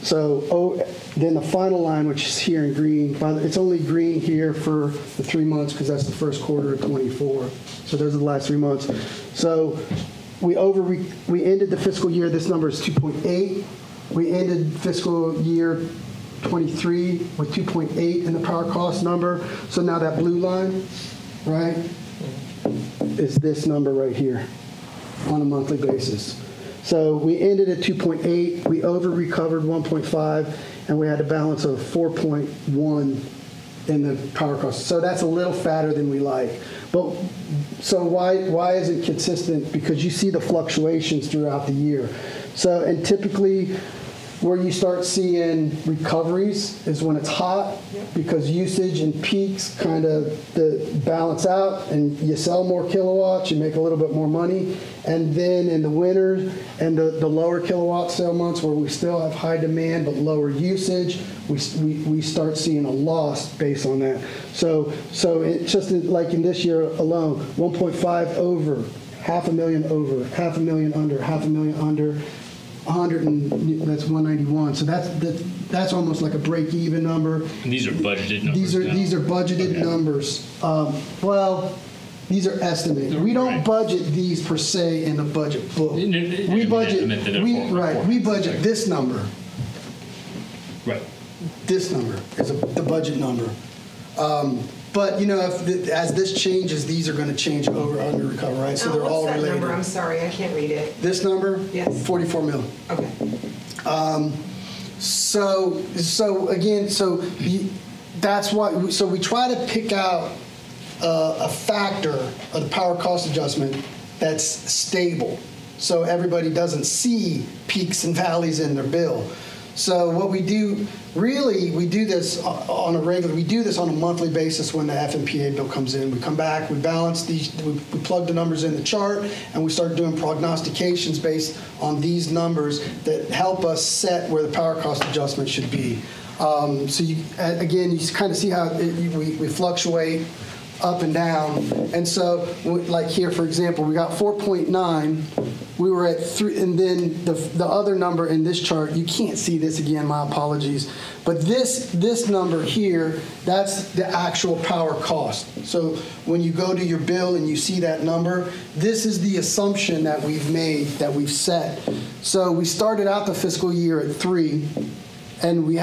So then the final line, which is here in green, it's only green here for the 3 months because that's the first quarter of 24. So those are the last 3 months. So we ended the fiscal year, this number is 2.8. We ended fiscal year 23 with 2.8 in the power cost number. So now that blue line, right, is this number right here on a monthly basis. So we ended at 2.8, we over-recovered 1.5, and we had a balance of 4.1 in the power cost. So that's a little fatter than we like. But so why is it consistent? Because you see the fluctuations throughout the year. So, and typically where you start seeing recoveries is when it's hot, because usage and peaks kind of balance out and you sell more kilowatts, you make a little bit more money. And then in the winter and the lower kilowatt sale months where we still have high demand but lower usage, we start seeing a loss based on that. So it's just like in this year alone, 1.5 over, $500,000 over, $500,000 under, $500,000 under, 100 and that's 191. So that's almost like a break-even number. And these are budgeted numbers. These are budgeted numbers. Well, these are estimated. We don't budget these per se in the budget book. We budget this number. Right. This number is the budget number. But you know, as this changes, these are going to change over under recover, right? So they're all related. What's that number? I'm sorry, I can't read it. This number? Yes. 44 mil. Okay. That's why. So we try to pick out a factor of the power cost adjustment that's stable, so everybody doesn't see peaks and valleys in their bill. So what we do, really, we do this on a regular, we do this on a monthly basis when the FMPA bill comes in. We come back, we balance these, we plug the numbers in the chart, and we start doing prognostications based on these numbers that help us set where the power cost adjustment should be. So you kind of see how we fluctuate up and down. And so, like here, for example, we got 4.9. We were at 3, and then the other number in this chart, you can't see this again, my apologies. But this number here, that's the actual power cost. So when you go to your bill and you see that number, this is the assumption that we've made, that we've set. So we started out the fiscal year at 3. And we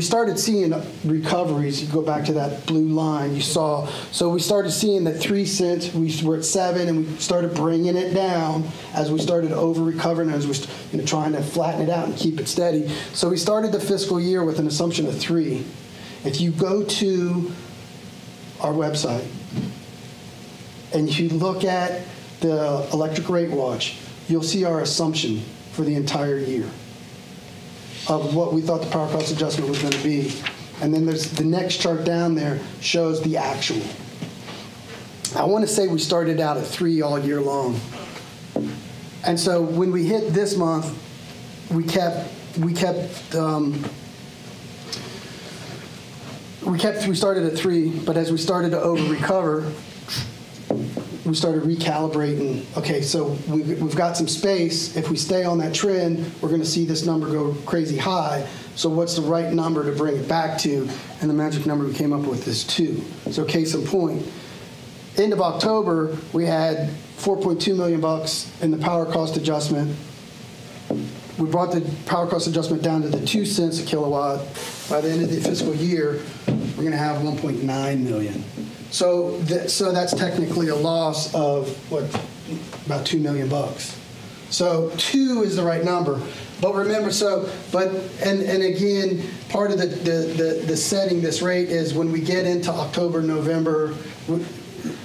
started seeing recoveries. You go back to that blue line you saw. So we started seeing that 3 cents. We were at 7, and we started bringing it down as we started over recovering, as we were trying to flatten it out and keep it steady. So we started the fiscal year with an assumption of 3. If you go to our website and you look at the electric rate watch, you'll see our assumption for the entire year of what we thought the power cost adjustment was going to be. And then there's the next chart down there shows the actual. I want to say we started out at 3 all year long. And so when we hit this month, we started at 3, but as we started to over recover, we started recalibrating. Okay, so we've got some space. If we stay on that trend, we're going to see this number go crazy high. So what's the right number to bring it back to? And the magic number we came up with is 2. So case in point, end of October, we had $4.2 million in the power cost adjustment. We brought the power cost adjustment down to the 2 cents a kilowatt. By the end of the fiscal year, we're going to have 1.9 million. So that's technically a loss of about $2 million. So 2 is the right number. But remember, and again, part of the setting this rate is when we get into October, November,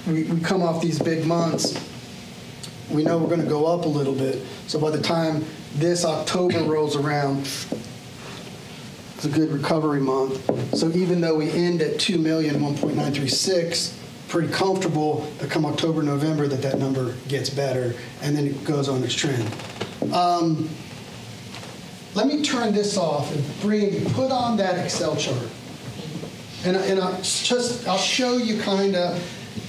we come off these big months, we know we're going to go up a little bit. So by the time this October rolls around, it's a good recovery month. So even though we end at 2,000,1.936, pretty comfortable that come October, November that number gets better, and then it goes on its trend. Let me turn this off and put on that Excel chart. And I'll show you kind of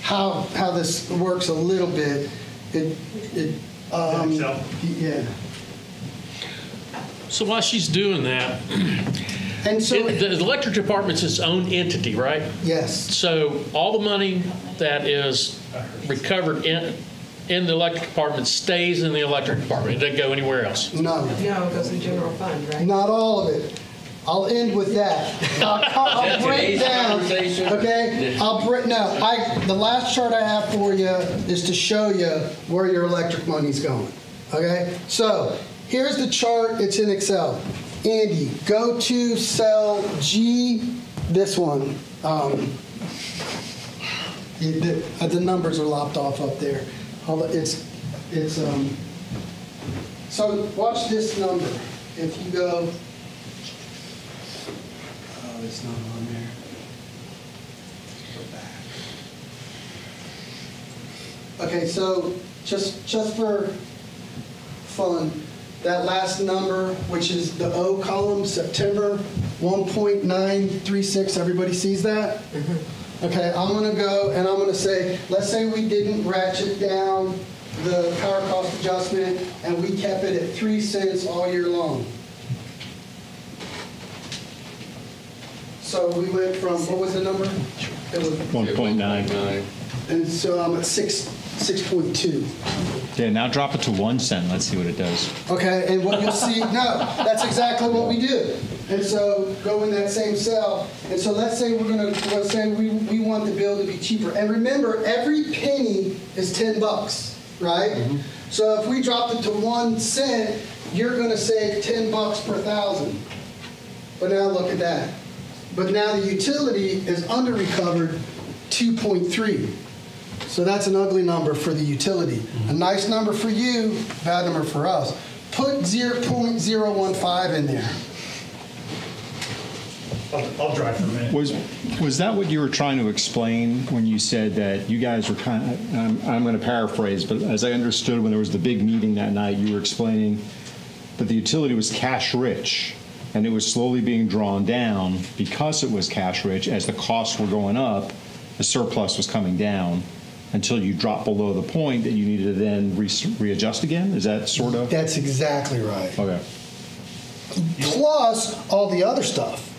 how this works a little bit. Excel? Yeah. So while she's doing that, And so, the electric department's its own entity, right? yes. So all the money that is recovered in the electric department stays in the electric department. It doesn't go anywhere else. No. No, it goes in general fund, right? Not all of it. I'll end with that. I'll break Today's down. conversation? Okay. The last chart I have for you is to show you where your electric money's going. Okay. So here's the chart. It's in Excel. Andy, go to cell G. This one. The numbers are lopped off up there. So watch this number. If you go. Oh, it's not on there. Go back. Okay, so just for fun, that last number, which is the O column, September, 1.936. Everybody sees that? Okay, I'm going to go and I'm going to say, let's say we didn't ratchet down the power cost adjustment and we kept it at 3 cents all year long. So we went from, what was the number? It was 1.9. And so I'm at 6.2. Yeah, now drop it to 1 cent. Let's see what it does. Okay, and what you'll see, no, that's exactly what we do. And so go in that same cell. And so let's say let's say we want the bill to be cheaper. And remember, every penny is $10, right? Mm-hmm. So if we dropped it to 1 cent, you're going to save $10 per thousand. But now look at that. But now the utility is under recovered 2.3. So that's an ugly number for the utility. A nice number for you, bad number for us. Put 0.015 in there. I'll drive for a minute. Was that what you were trying to explain when you said that you guys were kind of, I'm going to paraphrase, but as I understood when there was the big meeting that night, you were explaining that the utility was cash rich and it was slowly being drawn down because it was cash rich. As the costs were going up, the surplus was coming down until you dropped below the point that you needed to then readjust again? Is that sort of? That's exactly right. Okay. Plus all the other stuff.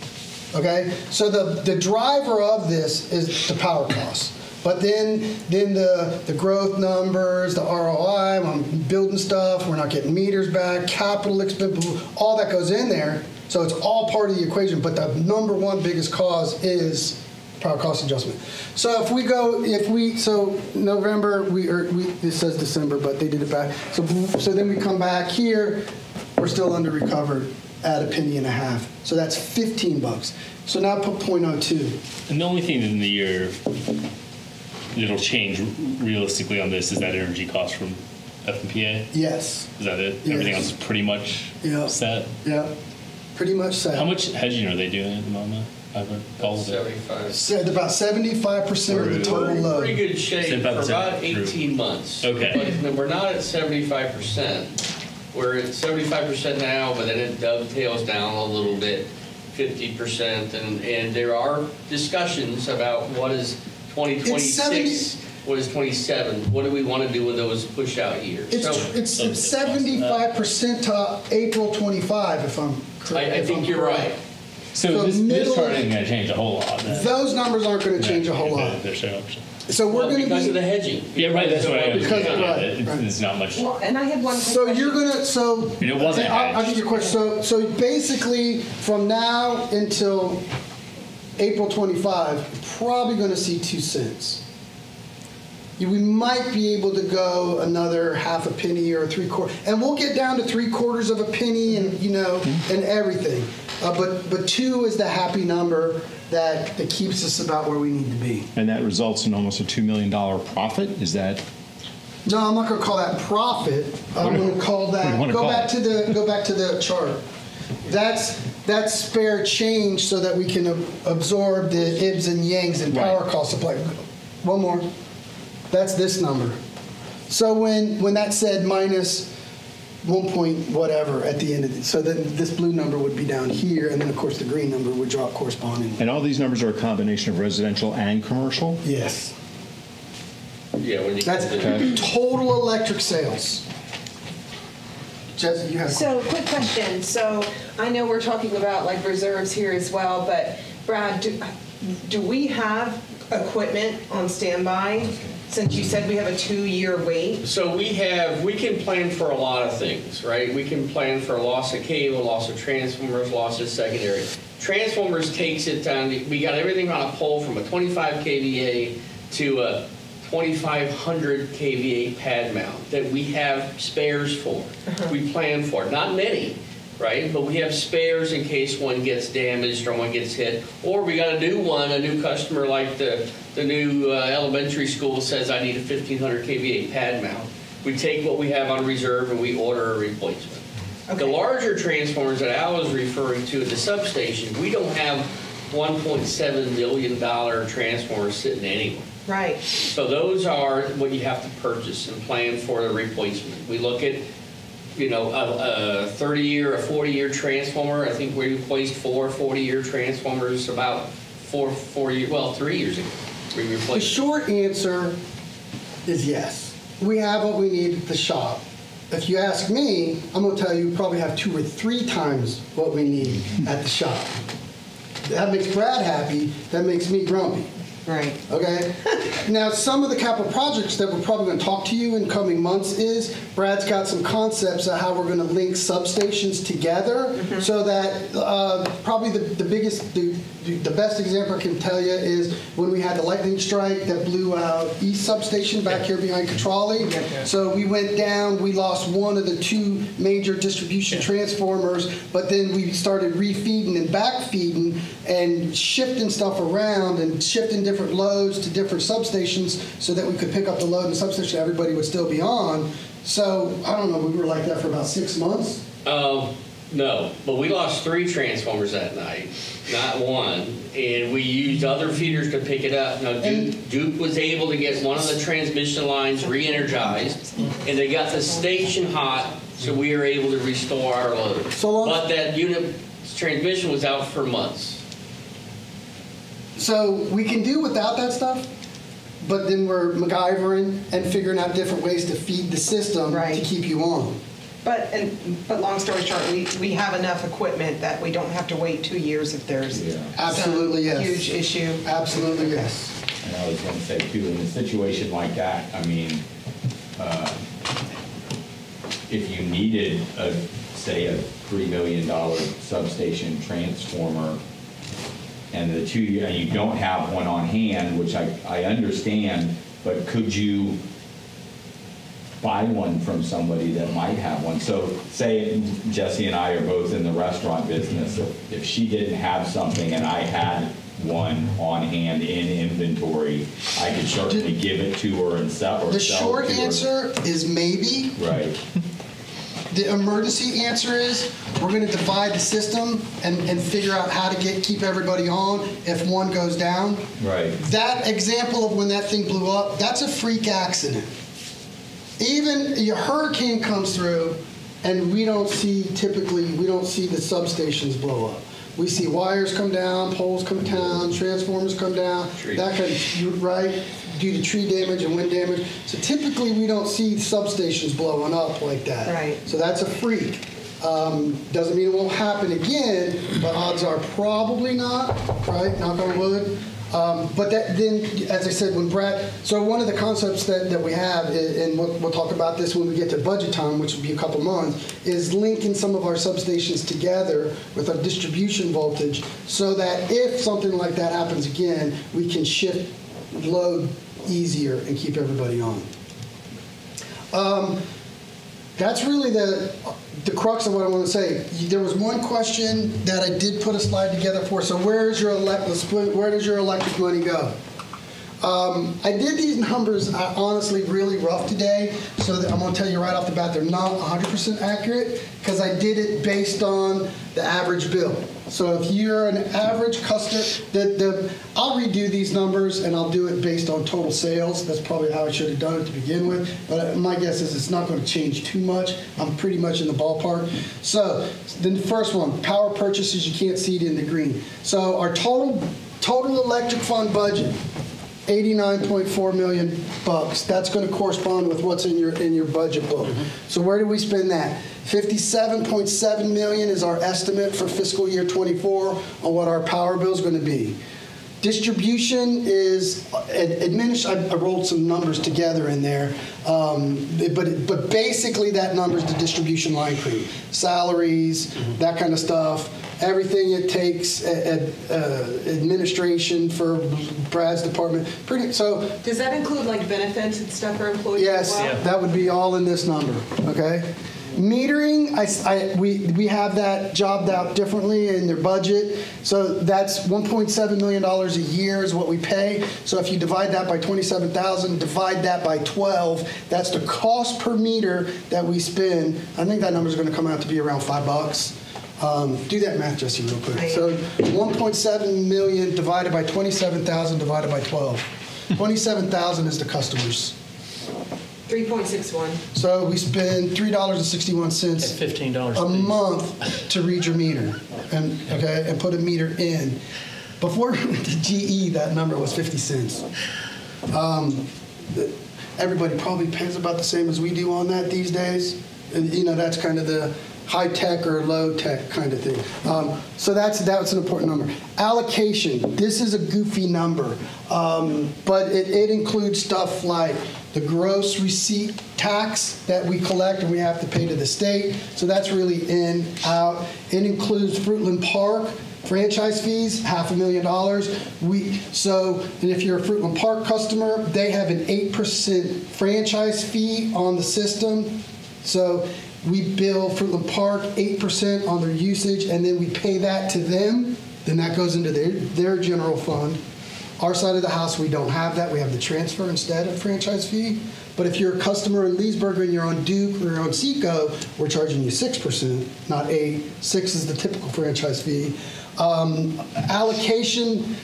Okay, so the driver of this is the power costs. But then the growth numbers, the ROI, when I'm building stuff, we're not getting meters back, capital expense, all that goes in there. So it's all part of the equation. But the number one biggest cause is power cost adjustment. So so November, it says December, but they did it back. So then we come back here, we're still under recovered at $0.015. So that's $15. So now put 0.02. And the only thing in the year that'll change realistically on this is that energy cost from FMPA. Yes. Is that it? Yes. Everything else is pretty much set? Yeah. Pretty much set. How much hedging are they doing at the moment? All of it. 75. About 75% of the total We're in load. pretty good shape for about 18 months. Okay. But we're not at 75%. We're at 75% now, but then it dovetails down a little bit, 50%. And there are discussions about what is 2026, what is 27, what do we want to do with those push-out years? It's 75% to April 25, if I'm correct. I think you're right. So this chart isn't going to change a whole lot then. Those numbers aren't going to change a whole lot. They're so So we're Well, going to because be of the hedging. Yeah, right. That's what I was Because- saying. right. It's not much. Well, and I had one quick So question. you're gonna And it wasn't I'll hedged. give you a question. So basically, from now until April 25, you're probably going to see 2 cents. We might be able to go another half a penny or 3/4, and we'll get down to 3/4 of a penny, and and everything. But 2 is the happy number that keeps us about where we need to be. And that results in almost a $2 million profit? Is that? No, I'm not going to call that profit. I'm going to call that. Go back to the chart. That's spare change so that we can absorb the ibs and yangs and power cost supply. One more. That's this number. So when that said minus 1 point whatever at the end of it, so then this blue number would be down here, and then of course the green number would drop correspondingly. And all these numbers are a combination of residential and commercial? Yes. Yeah, when you That's total electric sales. Jesse, you have a So, quick question. So, I know we're talking about like reserves here as well, but Brad, do we have equipment on standby? Since you said we have a 2-year wait. So we can plan for a lot of things, right? We can plan for a loss of cable, loss of transformers, loss of secondary. Transformers takes it down. We got everything on a pole from a 25 kVA to a 2,500 kVA pad mount that we have spares for. We plan for it. Not many, right? But we have spares in case one gets damaged or one gets hit. Or we got a new customer like the new elementary school says, I need a 1,500 kVA pad mount. We take what we have on reserve and we order a replacement. Okay. The larger transformers that Al was referring to at the substation, we don't have $1.7 million transformers sitting anywhere. Right. So those are what you have to purchase and plan for the replacement. We look at, a 30-year, a 40-year transformer. I think we replaced 4 40-year transformers about 3 years ago. We replaced. The short answer is yes. We have what we need at the shop. If you ask me, I'm going to tell you we probably have 2 or 3 times what we need at the shop. That makes Brad happy. That makes me grumpy. Right. Okay? Now, some of the capital projects that we're probably going to talk to you in coming months is Brad's got some concepts of how we're going to link substations together so that probably the biggest, the best example I can tell you is when we had the lightning strike that blew out East Substation back here behind Catrali. So we went down, we lost one of the 2 major distribution transformers, but then we started refeeding and backfeeding and shifting stuff around and shifting different loads to different substations so that we could pick up the load in the substation everybody would still be on. So, I don't know, we were like that for about 6 months. No, but we lost 3 transformers that night, not 1, and we used other feeders to pick it up. Now, Duke was able to get one of the transmission lines re-energized, and they got the station hot, so we were able to restore our load. But that unit transmission was out for months. So we can do without that stuff, but then we're MacGyvering and figuring out different ways to feed the system to keep you on. But long story short, we have enough equipment that we don't have to wait 2 years if there's Absolutely, yes. huge issue. Absolutely, yes. And I was going to say, too, in a situation like that, I mean, if you needed, say, a $3 million substation transformer, and and you don't have one on hand, which I understand, but could you buy one from somebody that might have one? So say Jesse and I are both in the restaurant business. If she didn't have something and I had one on hand in inventory, I could certainly give it to her and sell. The short answer is maybe. Right. The emergency answer is we're going to divide the system and figure out how to keep everybody on if one goes down. Right. That example of when that thing blew up, that's a freak accident. Even a hurricane comes through and we don't see the substations blow up. We see wires come down, poles come down, transformers come down, that kind of, right, due to tree damage and wind damage. So typically we don't see substations blowing up like that. Right. So that's a freak. Doesn't mean it won't happen again, but odds are probably not, right, knock on wood. But then, as I said, when Brad, so one of the concepts that we have, and we'll talk about this when we get to budget time, which will be a couple months, is linking some of our substations together with our distribution voltage so that if something like that happens again, we can shift load easier and keep everybody on. That's really the crux of what I want to say. There was one question that I did put a slide together for. So where does your electric money go? I did these numbers honestly really rough today, so that I'm going to tell you right off the bat they're not 100% accurate because I did it based on the average bill. So if you're an average customer, I'll redo these numbers and I'll do it based on total sales. That's probably how I should have done it to begin with. But my guess is it's not going to change too much. I'm pretty much in the ballpark. So then the first one, power purchases, you can't see it in the green. So our total electric fund budget, $89.4 million bucks. That's going to correspond with what's in your budget book. So where do we spend that? $57.7 million is our estimate for fiscal year 24 on what our power bill is going to be. Distribution is I rolled some numbers together in there, but basically that number is the distribution line crew, salaries, that kind of stuff. Everything it takes, administration for Brad's department. Does that include like benefits and stuff for employees? Yes, as well? that would be all in this number. Okay. Metering, we have that jobbed out differently in their budget. So that's $1.7 million a year is what we pay. So if you divide that by 27,000, divide that by 12, that's the cost per meter that we spend. I think that number is going to come out to be around $5. Do that math, Jesse, real quick. So 1.7 million divided by 27,000 divided by 12. 27,000 is the customers. 3.61. So we spend $3.61 $15 a month to read your meter, and put a meter in. Before we went to GE, that number was 50 cents. Everybody probably pays about the same as we do on that these days. And, that's kind of the high tech or low tech kind of thing. So that's an important number. Allocation. This is a goofy number, but it includes stuff like the gross receipt tax that we collect and we have to pay to the state. So that's really in, out. It includes Fruitland Park franchise fees, $500,000. And if you're a Fruitland Park customer, they have an 8% franchise fee on the system. So we bill Fruitland Park 8% on their usage, and then we pay that to them. Then that goes into their general fund. Our side of the house, we don't have that. We have the transfer instead of franchise fee. But if you're a customer in Leesburg and you're on Duke or you're on Seco, we're charging you 6%, not 8%. 6% is the typical franchise fee. Allocation,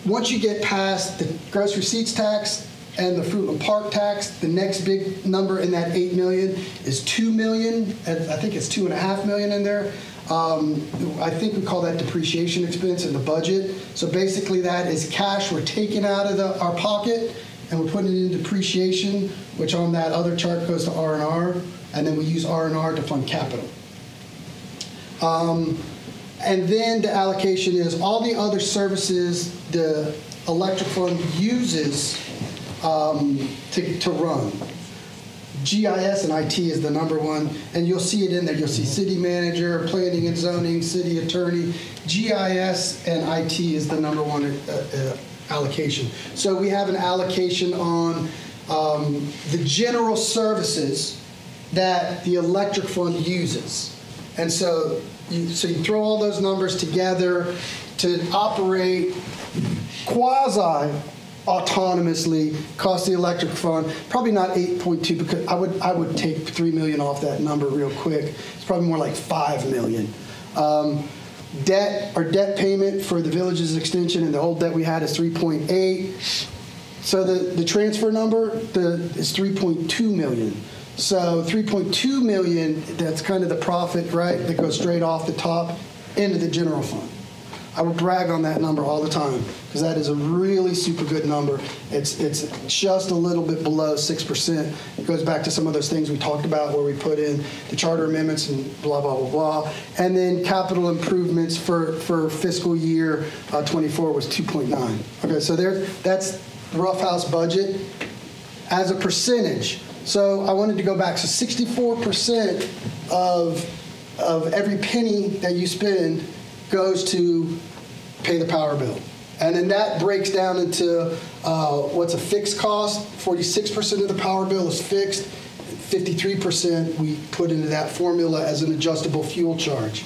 once you get past the gross receipts tax and the Fruitland Park tax, the next big number in that $8 million is $2 million. I think it's $2.5 million in there. I think we call that depreciation expense in the budget. So basically that is cash we're taking out of our pocket and we're putting it in depreciation, which on that other chart goes to R&R, and then we use R&R to fund capital. And then the allocation is all the other services the electric fund uses to run. GIS and IT is the number one, and you'll see it in there. You'll see city manager, planning and zoning, city attorney. GIS and IT is the number one allocation. So we have an allocation on the general services that the electric fund uses. And so you throw all those numbers together to operate quasi-autonomously, cost the electric fund, probably not 8.2, because I would take $3 million off that number real quick. It's probably more like $5 million. Debt payment for the village's extension and the old debt we had is 3.8. So the transfer number is 3.2 million. So 3.2 million, that's kind of the profit, right, that goes straight off the top into the general fund. I would brag on that number all the time because that is a really super good number. It's just a little bit below 6%. It goes back to some of those things we talked about where we put in the charter amendments and blah, blah, blah, blah. And then capital improvements for fiscal year 24 was 2.9. Okay, so that's the rough house budget as a percentage. So I wanted to go back. So 64% of every penny that you spend goes to pay the power bill. And then that breaks down into what's a fixed cost. 46% of the power bill is fixed. 53% we put into that formula as an adjustable fuel charge.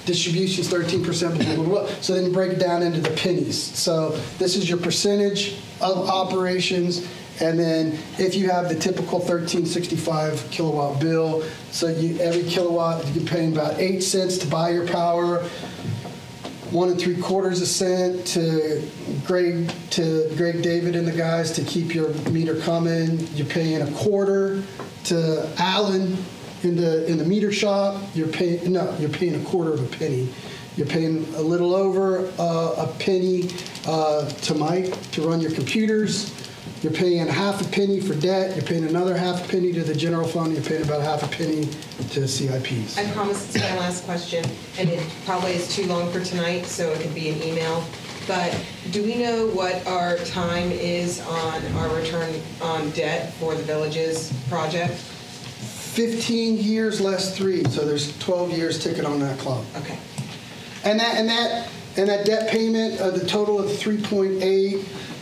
Distribution's 13%, blah, blah, blah. So then you break it down into the pennies. So this is your percentage of operations. And then if you have the typical 1365 kilowatt bill, so every kilowatt, you're paying about 8 cents to buy your power, 1 3/4 cent to Greg David and the guys to keep your meter coming. You're paying 1/4 to Alan in the meter shop. You're paying 1/4 of a penny. You're paying a little over a penny to Mike to run your computers. You're paying half a penny for debt. You're paying another half a penny to the general fund. You're paying about half a penny to CIPs. I promise it's my last question, and it probably is too long for tonight, so it could be an email. But do we know what our time is on our return on debt for the Villages project? 15 years less 3, so there's 12 years ticking on that clock. Okay. And that debt payment, the total of 3.8.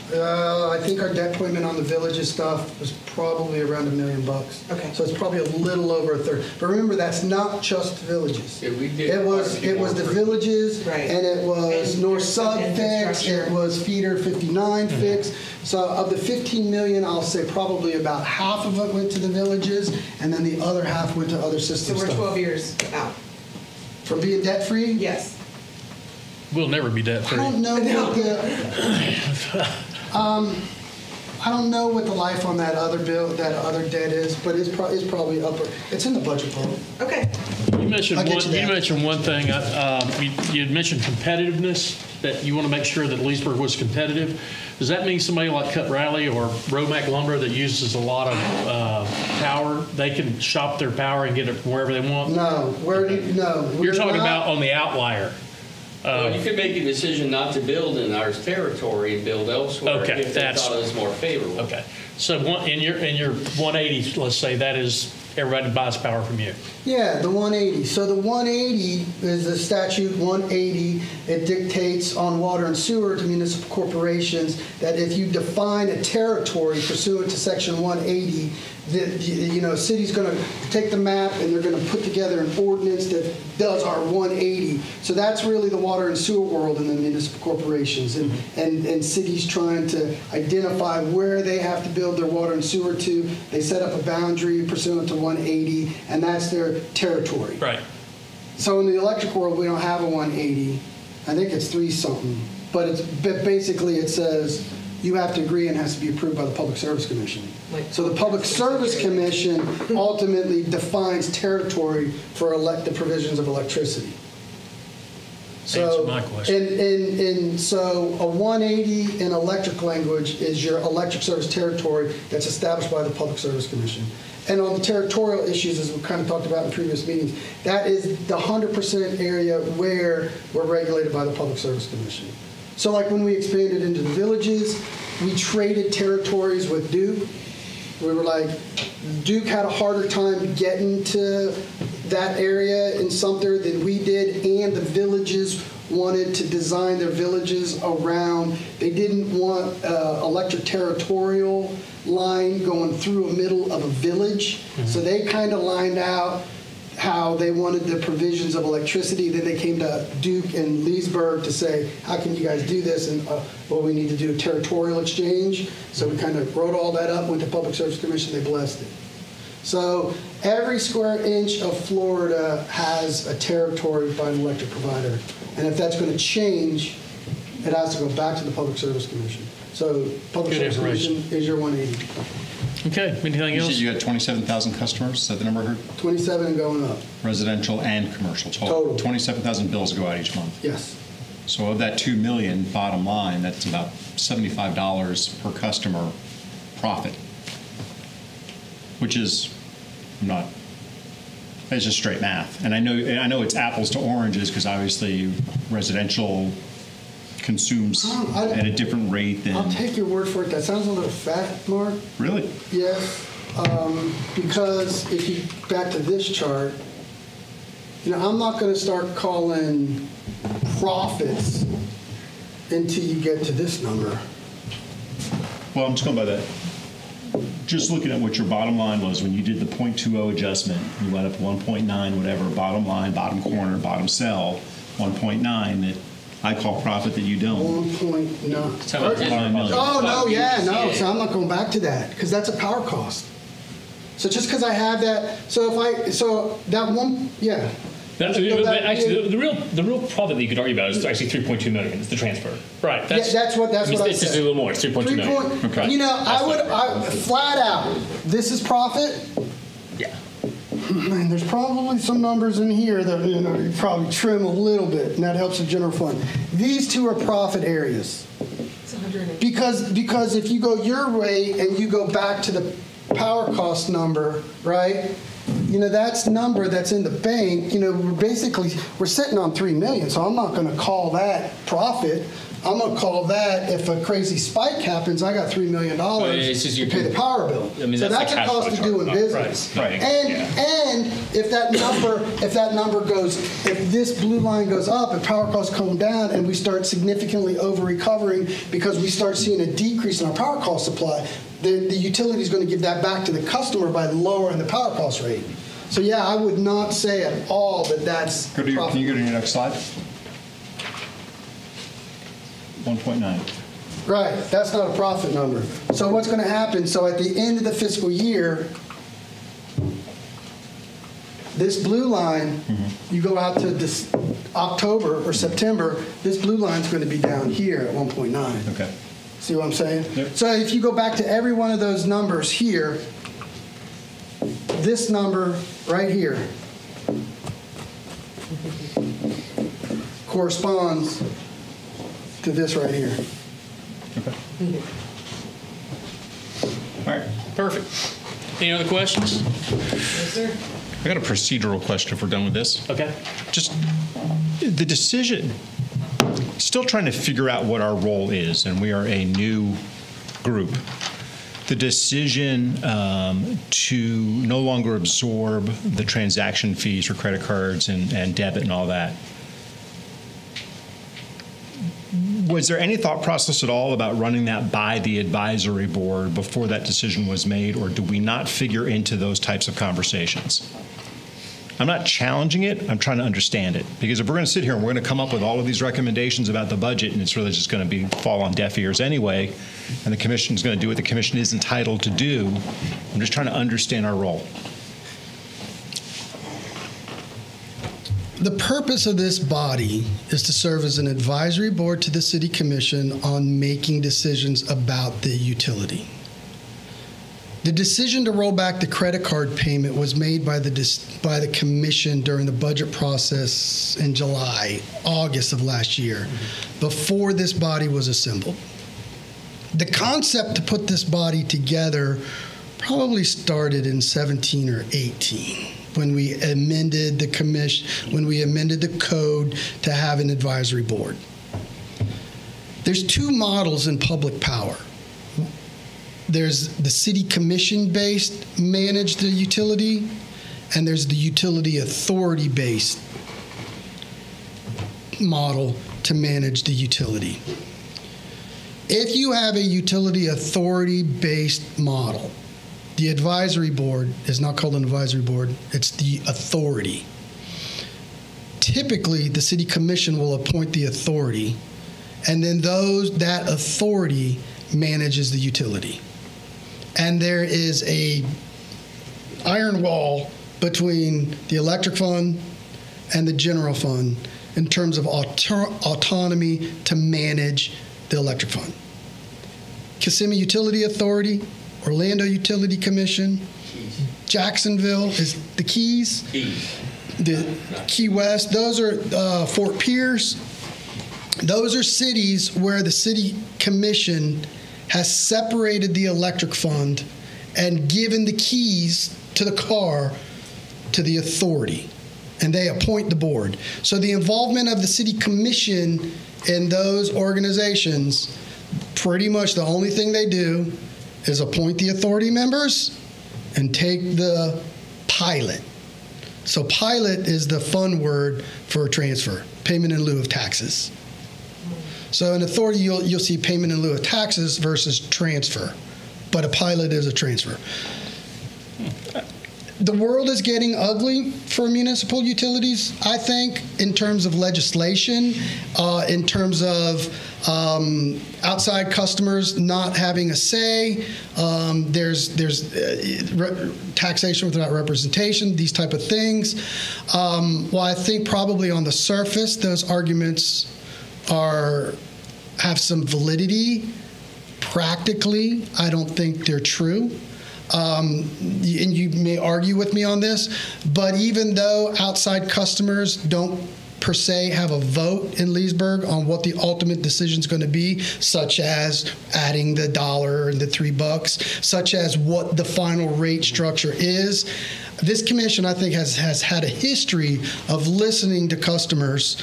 I think our debt payment on the Villages stuff was probably around $1 million. Okay. So it's probably a little over a third. But remember, that's not just Villages. Yeah, we did It was the Villages, Right. and it was And North there's Sub some fix, infrastructure. it was Feeder 59 fix. So of the 15 million, I'll say probably about half of it went to the Villages, and then the other half went to other So system we're stuff. 12 years out? From being debt free? Yes. We'll never be debt I free. don't know what the I don't know what the life on that other bill, that other debt is, but it's probably upper. It's in the budget book. Okay. You mentioned I'll get you that. you mentioned one thing. You had mentioned competitiveness, that you want to make sure that Leesburg was competitive. Does that mean somebody like Cut Rally or Romac Lumber that uses a lot of power, they can shop their power and get it from wherever they want? No, no. You're talking not- about on the outlier. Well, you could make a decision not to build in our territory and build elsewhere Okay, if they that's- thought it was more favorable. Okay. So in your 180, let's say that is everybody buys power from you. Yeah, the 180. So the 180 is the statute 180. It dictates on water and sewer to municipal corporations that if you define a territory pursuant to section 180, the city's going to take the map and they're going to put together an ordinance that does our 180. So that's really the water and sewer world in the municipal corporations, and cities trying to identify where they have to build their water and sewer to. They set up a boundary pursuant to 180, and that's their territory. Right. So in the electric world, we don't have a 180. I think it's 3 something, but basically it says you have to agree and it has to be approved by the Public Service Commission. So the Public Service Commission ultimately defines territory for the provisions of electricity. Answer my question. And so a 180 in electric language is your electric service territory that's established by the Public Service Commission. And on the territorial issues, as we kind of talked about in previous meetings, that is the 100% area where we're regulated by the Public Service Commission. So like when we expanded into the Villages, we traded territories with Duke. We were like, Duke had a harder time getting to that area in Sumter than we did, and the Villages wanted to design their villages around. They didn't want electric territorial line going through a middle of a village. So they kind of lined out how they wanted the provisions of electricity. Then they came to Duke and Leesburg to say, how can you guys do this? And well, we need to do a territorial exchange. So we kind of wrote all that up, went to Public Service Commission, they blessed it. So every square inch of Florida has a territory by an electric provider. And if that's going to change, it has to go back to the Public Service Commission. So Public Good Service information. Commission is your 180. Okay. Anything You said else? you had 27,000 customers, is that the number I heard? 27 and going up. Residential and commercial Total. 27,000 bills go out each month. Yes. So of that $2 million, bottom line, that's about $75 per customer profit, which is it's just straight math. And I know it's apples to oranges because obviously residential consumes at a different rate than. I'll take your word for it. That sounds a little fat, Mark. Really? Yes, because if you back to this chart, I'm not going to start calling profits until you get to this number. Well, I'm just going by that just looking at what your bottom line was when you did the 0.20 adjustment, you went up 1.9, whatever, bottom line, bottom corner, bottom cell, 1.9 that I call profit that you don't. 1.9. Talking about $9 million. Oh, no, yeah, no. So I'm not going back to that because that's a power cost. So just because I have that, so that one, yeah. Actually, the real profit that you could argue about is actually 3.2 million. It's the transfer. Right. Yeah, that's what I It's just a said. little more. It's 3.2 million. Okay. You know, I flat out, this is profit. Yeah. Man, there's probably some numbers in here that you probably trim a little bit, and that helps the general fund. These two are profit areas. It's 180. Because if you go your way and you go back to the power cost number, right? That's number that's in the bank. We're sitting on $3 million, so I'm not going to call that profit. I'm going to call that, if a crazy spike happens, I got $3 million to pay the power bill. I mean, so that's the a cost of doing business. Right. And if that number goes, if this blue line goes up and power costs come down and we start significantly over recovering because we start seeing a decrease in our power cost supply, the utility is going to give that back to the customer by lowering the power cost rate. So yeah, I would not say at all that that's Can you go to your next slide? 1.9. Right, that's not a profit number. So what's going to happen, so at the end of the fiscal year, this blue line, you go out to this October or September, this blue line is going to be down here at 1.9. Okay. See what I'm saying? Yep. So if you go back to every one of those numbers here, this number right here corresponds to this right here. Okay. All right. Perfect. Any other questions? Yes, sir. I got a procedural question if we're done with this. Okay. Just the decision, still trying to figure out what our role is, and we are a new group. The decision to no longer absorb the transaction fees for credit cards and debit and all that. Was there any thought process at all about running that by the advisory board before that decision was made, or do we not figure into those types of conversations? I'm not challenging it, I'm trying to understand it. Because if we're going to sit here and we're going to come up with all of these recommendations about the budget, and it's really just going to fall on deaf ears anyway, and the commission is going to do what the commission is entitled to do, I'm just trying to understand our role. The purpose of this body is to serve as an advisory board to the City Commission on making decisions about the utility. The decision to roll back the credit card payment was made by the commission during the budget process in August of last year, before this body was assembled. The concept to put this body together probably started in 17 or 18. When we amended the code to have an advisory board. There's two models in public power. There's the city commission-based manage the utility, and there's the utility authority-based model to manage the utility. If you have a utility authority-based model, the advisory board is not called an advisory board, it's the authority. Typically, the city commission will appoint the authority, and then that authority manages the utility. And there is a iron wall between the electric fund and the general fund in terms of autonomy to manage the electric fund. Kissimmee Utility Authority, Orlando Utility Commission, Jacksonville is the Keys, the Key West. Those are Fort Pierce. Those are cities where the city commission has separated the electric fund and given the keys to the car to the authority, and they appoint the board. So the involvement of the city commission in those organizations, pretty much the only thing they do is appoint the authority members and take the pilot. So pilot is the fun word for transfer, payment in lieu of taxes. So in authority, you'll see payment in lieu of taxes versus transfer. but a pilot is a transfer. The world is getting ugly for municipal utilities, I think, in terms of legislation, in terms of outside customers not having a say. There's taxation without representation, these type of things. Well, I think probably on the surface, those arguments have some validity. Practically, I don't think they're true. And you may argue with me on this, but even though outside customers don't per se have a vote in Leesburg on what the ultimate decision is going to be, such as adding the $1 and the $3, such as what the final rate structure is, this commission, I think, has had a history of listening to customers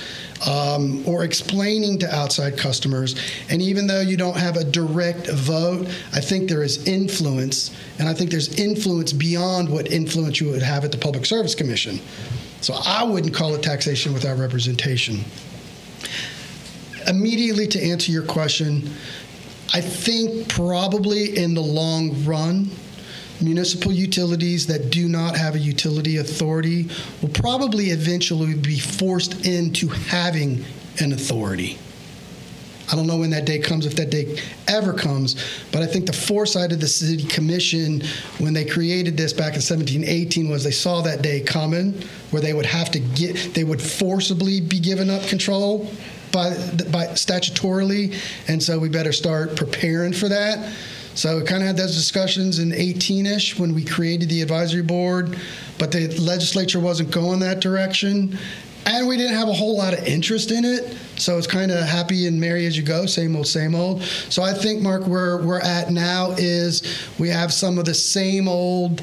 or explaining to outside customers. And even though you don't have a direct vote, I think there is influence. And I think there's influence beyond what influence you would have at the Public Service Commission. So I wouldn't call it taxation without representation. Immediately to answer your question, I think probably in the long run, municipal utilities that do not have a utility authority will probably eventually be forced into having an authority. I don't know when that day comes, if that day ever comes, but I think the foresight of the city commission when they created this back in 1718 was they saw that day coming where they would have to they would forcibly be given up control by statutorily, and so we better start preparing for that. So we kind of had those discussions in 18-ish when we created the advisory board, but the legislature wasn't going that direction. And we didn't have a whole lot of interest in it. So it's kind of happy and merry as you go, same old, same old. So I think, Mark, where we're at now is we have some of the same old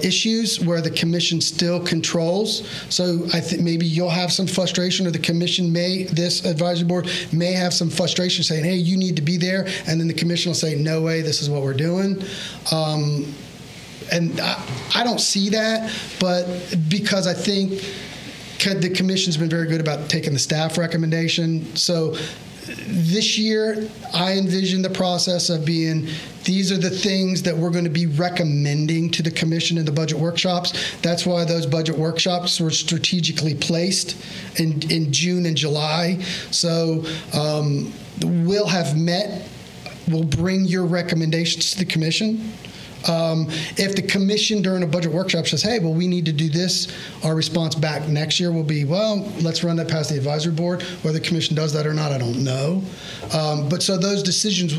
issues where the commission still controls. So I think maybe you'll have some frustration, or the commission this advisory board may have some frustration saying, hey, you need to be there. And then the commission will say, no way, this is what we're doing. And I don't see that, but because I think the commission's been very good about taking the staff recommendation. So this year, I envision the process of being, these are the things that we're going to be recommending to the commission in the budget workshops. That's why those budget workshops were strategically placed in June and July. So we'll have met, we'll bring your recommendations to the commission. If the commission during a budget workshop says, hey, well, we need to do this, our response back next year will be, well, let's run that past the advisory board. Whether the commission does that or not, I don't know. But so those decisions,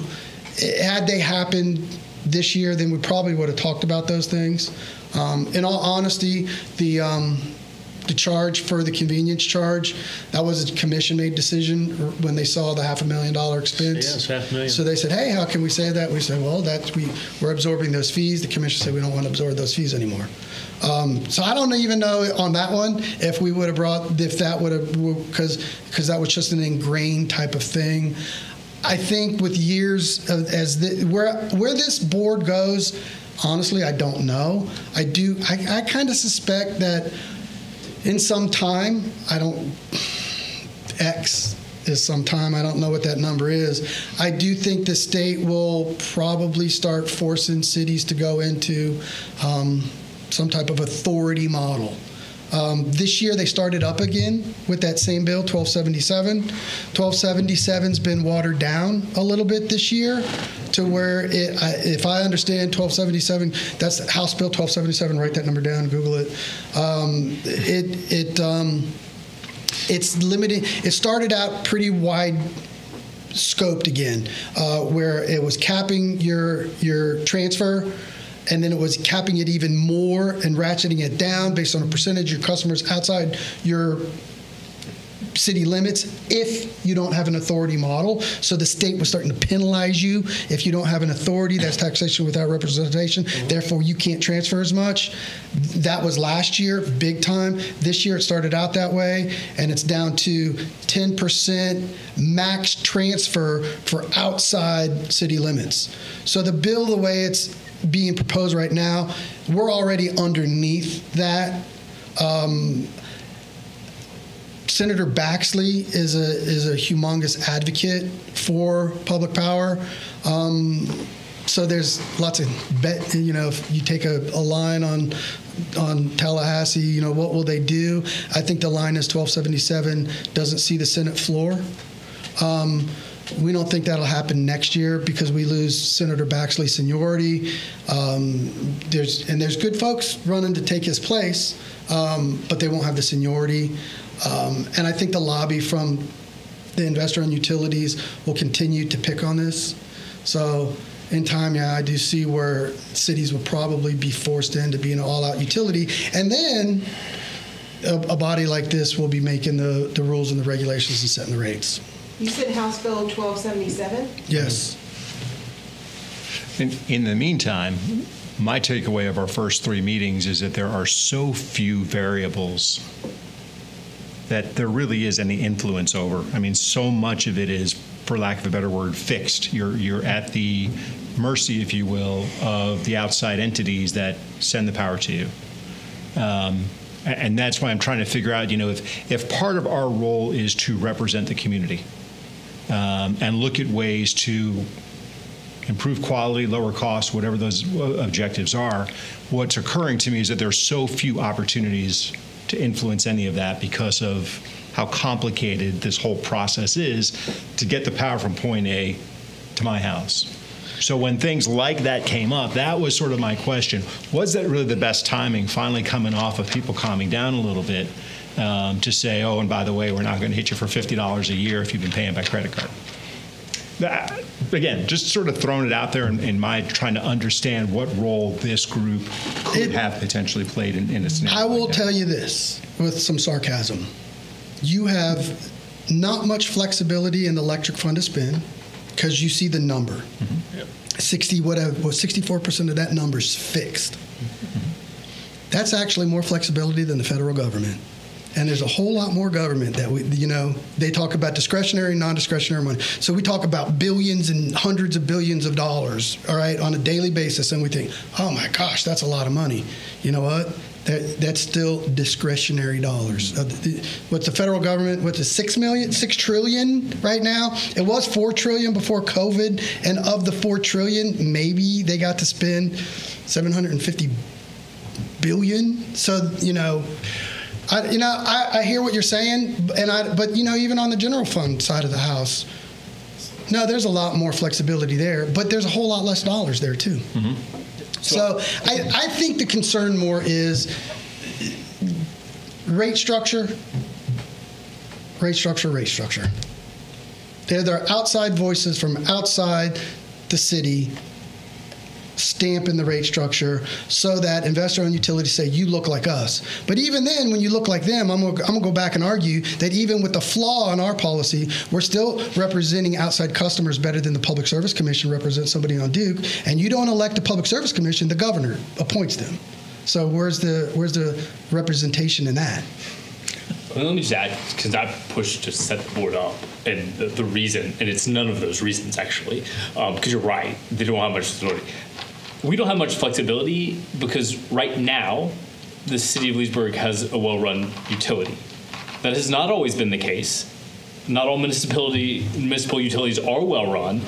had they happened this year, then we probably would have talked about those things. In all honesty, the charge for the convenience charge, that was a commission-made decision when they saw the $500,000 expense. Yes, $500,000. So they said, hey, how can we say that? We said, well, we're absorbing those fees. The commission said we don't want to absorb those fees anymore. So I don't even know on that one if we would have because that was just an ingrained type of thing. I think with years where this board goes, honestly, I don't know. I kind of suspect that in some time, X is some time, I don't know what that number is. I do think the state will probably start forcing cities to go into some type of authority model. This year, they started up again with that same bill, 1277. 1277's been watered down a little bit this year to where, if I understand 1277, that's House Bill 1277, write that number down, Google it. It's limited. It started out pretty wide scoped again, where it was capping your transfer, and then it was capping it even more and ratcheting it down based on a percentage of your customers outside your city limits if you don't have an authority model. So the state was starting to penalize you if you don't have an authority. That's taxation without representation. Therefore, you can't transfer as much. That was last year, big time. This year, it started out that way, and it's down to 10% max transfer for outside city limits. So the bill, the way it's being proposed right now, we're already underneath that. Senator Baxley is a humongous advocate for public power. So there's lots of if you take a line on Tallahassee, what will they do? I think the line is 1277 doesn't see the Senate floor. We don't think that'll happen next year because we lose Senator Baxley's seniority. There's good folks running to take his place, but they won't have the seniority. And I think the lobby from the investor-owned utilities will continue to pick on this. So in time, yeah, I do see where cities will probably be forced into being an all-out utility. And then a body like this will be making the rules and the regulations and setting the rates. You said House Bill 1277? Yes. In the meantime, my takeaway of our first 3 meetings is that there are so few variables that there really is any influence over. I mean, so much of it is, for lack of a better word, fixed. You're at the mercy, if you will, of the outside entities that send the power to you. And that's why I'm trying to figure out, if part of our role is to represent the community and look at ways to improve quality, lower costs, whatever those objectives are, what's occurring to me is that there's so few opportunities to influence any of that because of how complicated this whole process is to get the power from point A to my house. So when things like that came up, that was sort of my question. Was that really the best timing, finally coming off of people calming down a little bit, to say, oh, and by the way, we're not going to hit you for $50 a year if you've been paying by credit card? Again, just sort of throwing it out there in my trying to understand what role this group could have potentially played in a scenario. I will like tell you this with some sarcasm. You have not much flexibility in the electric fund to spend because you see the number. Mm-hmm. Yep. 64% of that number is fixed. Mm-hmm. That's actually more flexibility than the federal government. And there's a whole lot more government that they talk about discretionary, non-discretionary money. So we talk about billions and hundreds of billions of dollars, all right, on a daily basis, and we think, oh my gosh, that's a lot of money. You know what? That's still discretionary dollars. What's the federal government? What's it? $6 trillion right now? It was $4 trillion before COVID, and of the $4 trillion, maybe they got to spend $750 billion. So I hear what you're saying, but even on the general fund side of the house, no, there's a lot more flexibility there, but there's a whole lot less dollars there too. Mm-hmm. So I think the concern more is rate structure. There are outside voices from outside the city stamping the rate structure so that investor-owned utilities say, you look like us. But even then, when you look like them, I'm going to go back and argue that even with the flaw in our policy, we're still representing outside customers better than the Public Service Commission represents somebody on Duke. And you don't elect the Public Service Commission, the governor appoints them. So where's the representation in that? Well, let me just add, because I pushed to set the board up, and the reason, and it's none of those reasons actually, because you're right, they don't have much authority. We don't have much flexibility because right now, the city of Leesburg has a well-run utility. That has not always been the case. Not all municipal utilities are well-run.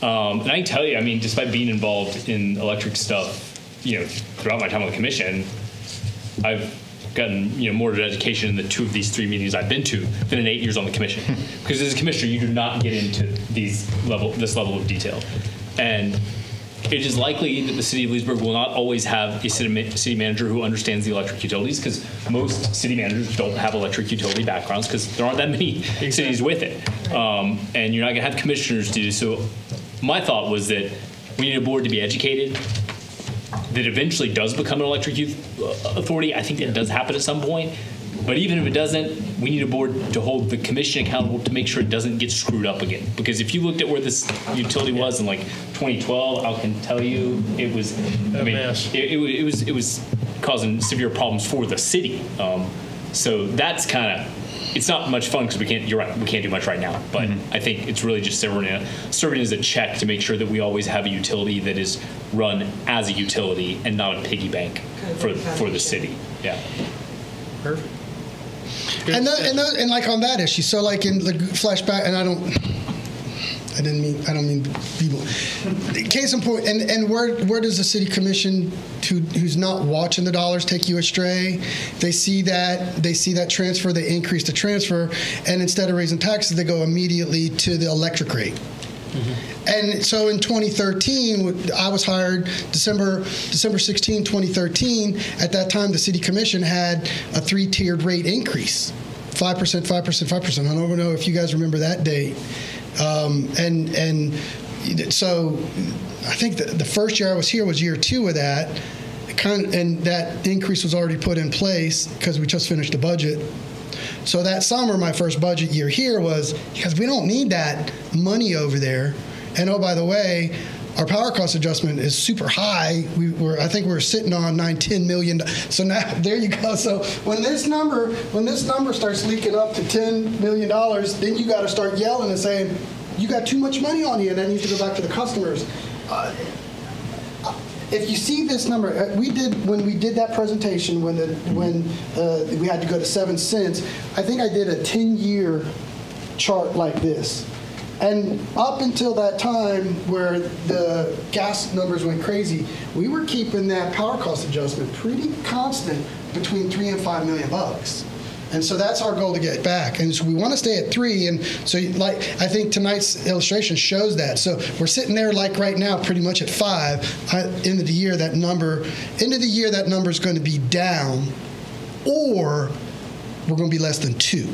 And I can tell you, I mean, despite being involved in electric stuff, throughout my time on the commission, I've gotten more education in the 2 of these 3 meetings I've been to than in 8 years on the commission. Because as a commissioner, you do not get into this level of detail. And it is likely that the city of Leesburg will not always have a city manager who understands the electric utilities, because most city managers don't have electric utility backgrounds because there aren't that many cities with it. And you're not going to have commissioners do so. My thought was that we need a board to be educated, that eventually does become an electric authority. I think that does happen at some point. But even if it doesn't, we need a board to hold the commission accountable to make sure it doesn't get screwed up again. Because if you looked at where this utility was in 2012, I can tell you it was it was causing severe problems for the city. So that's kind of, it's not much fun because you're right, we can't do much right now. But I think it's really just serving as a check to make sure that we always have a utility that is run as a utility and not a piggy bank for the city. Yeah. Perfect. And like on that issue, so like in the flashback, and I don't mean people. Case in point, and where does the city commission, who's not watching the dollars, take you astray? They see that transfer, they increase the transfer, and instead of raising taxes, they go immediately to the electric rate. And so in 2013, I was hired December 16, 2013. At that time, the city commission had a 3-tiered rate increase, 5%, 5%, 5%. I don't know if you guys remember that date. And so I think the first year I was here was year 2 of that, and that increase was already put in place because we just finished the budget. So that summer, my first budget year here was because we don't need that money over there. And oh, by the way, our power cost adjustment is super high. I think we're sitting on $10 million. So now there you go. So when this number starts leaking up to $10 million, then you got to start yelling and saying, you got too much money on you, and that needs to go back to the customers. If you see this number, when we did that presentation, when we had to go to 7 cents, I think I did a 10-year chart like this. And up until that time where the gas numbers went crazy, we were keeping that power cost adjustment pretty constant between $3 and $5 million. And so that's our goal to get back. And so we want to stay at 3. And so I think tonight's illustration shows that. So we're sitting there like right now pretty much at 5. End of the year, that number is going to be down, or we're going to be less than 2.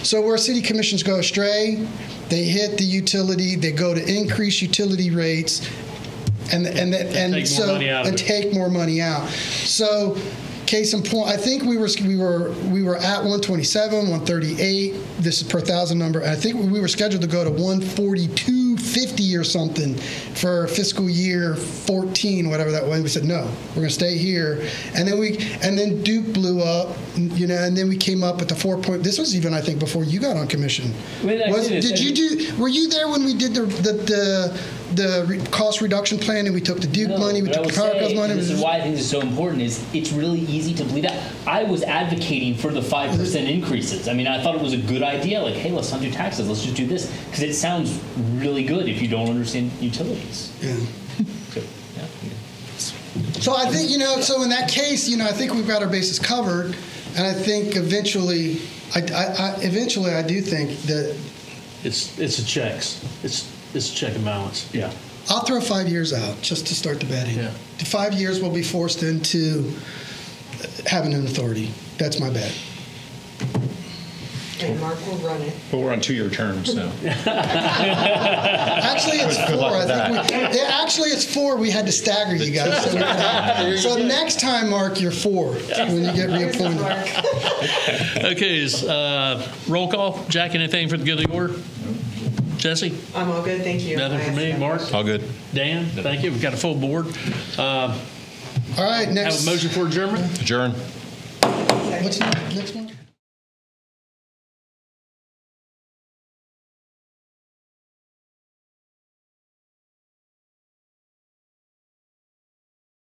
So where city commissions go astray, they hit the utility, they go to increase utility rates, and take more money out. So, case in point, I think we were at 127, 138. This is per thousand number. And I think we were scheduled to go to 142.50 or something for fiscal year 14, whatever that was. We said no, we're going to stay here. And then Duke blew up, and then we came up with the 4 point. This was even, I think, before you got on commission. Were you there when we did the cost reduction plan, and we took the Duke money, we took the power cost money? This is why I think this is so important. Is it's really easy to believe that. I was advocating for the 5% increases. I mean, I thought it was a good idea. Like, hey, let's not do taxes. Let's just do this, because it sounds really good if you don't understand utilities. Yeah. Good. Yeah. So I think So in that case, I think we've got our bases covered, and I think eventually, I do think that It's a checks. It's a check and balance. Yeah. I'll throw 5 years out just to start the betting. Yeah. 5 years we'll be forced into having an authority. That's my bet. And Mark will run it. But we're on 2-year terms now. Actually, it's 4. Actually, it's 4. We had to stagger you guys. So next time, Mark, you're 4 when you get reappointed. Okay, roll call. Jack, anything for the good of the order? Jesse? I'm all good, thank you. Nothing for me. Mark? All good. Dan? Thank you. We've got a full board. All right, next. Have a motion for adjournment? Adjourn. What's the next one?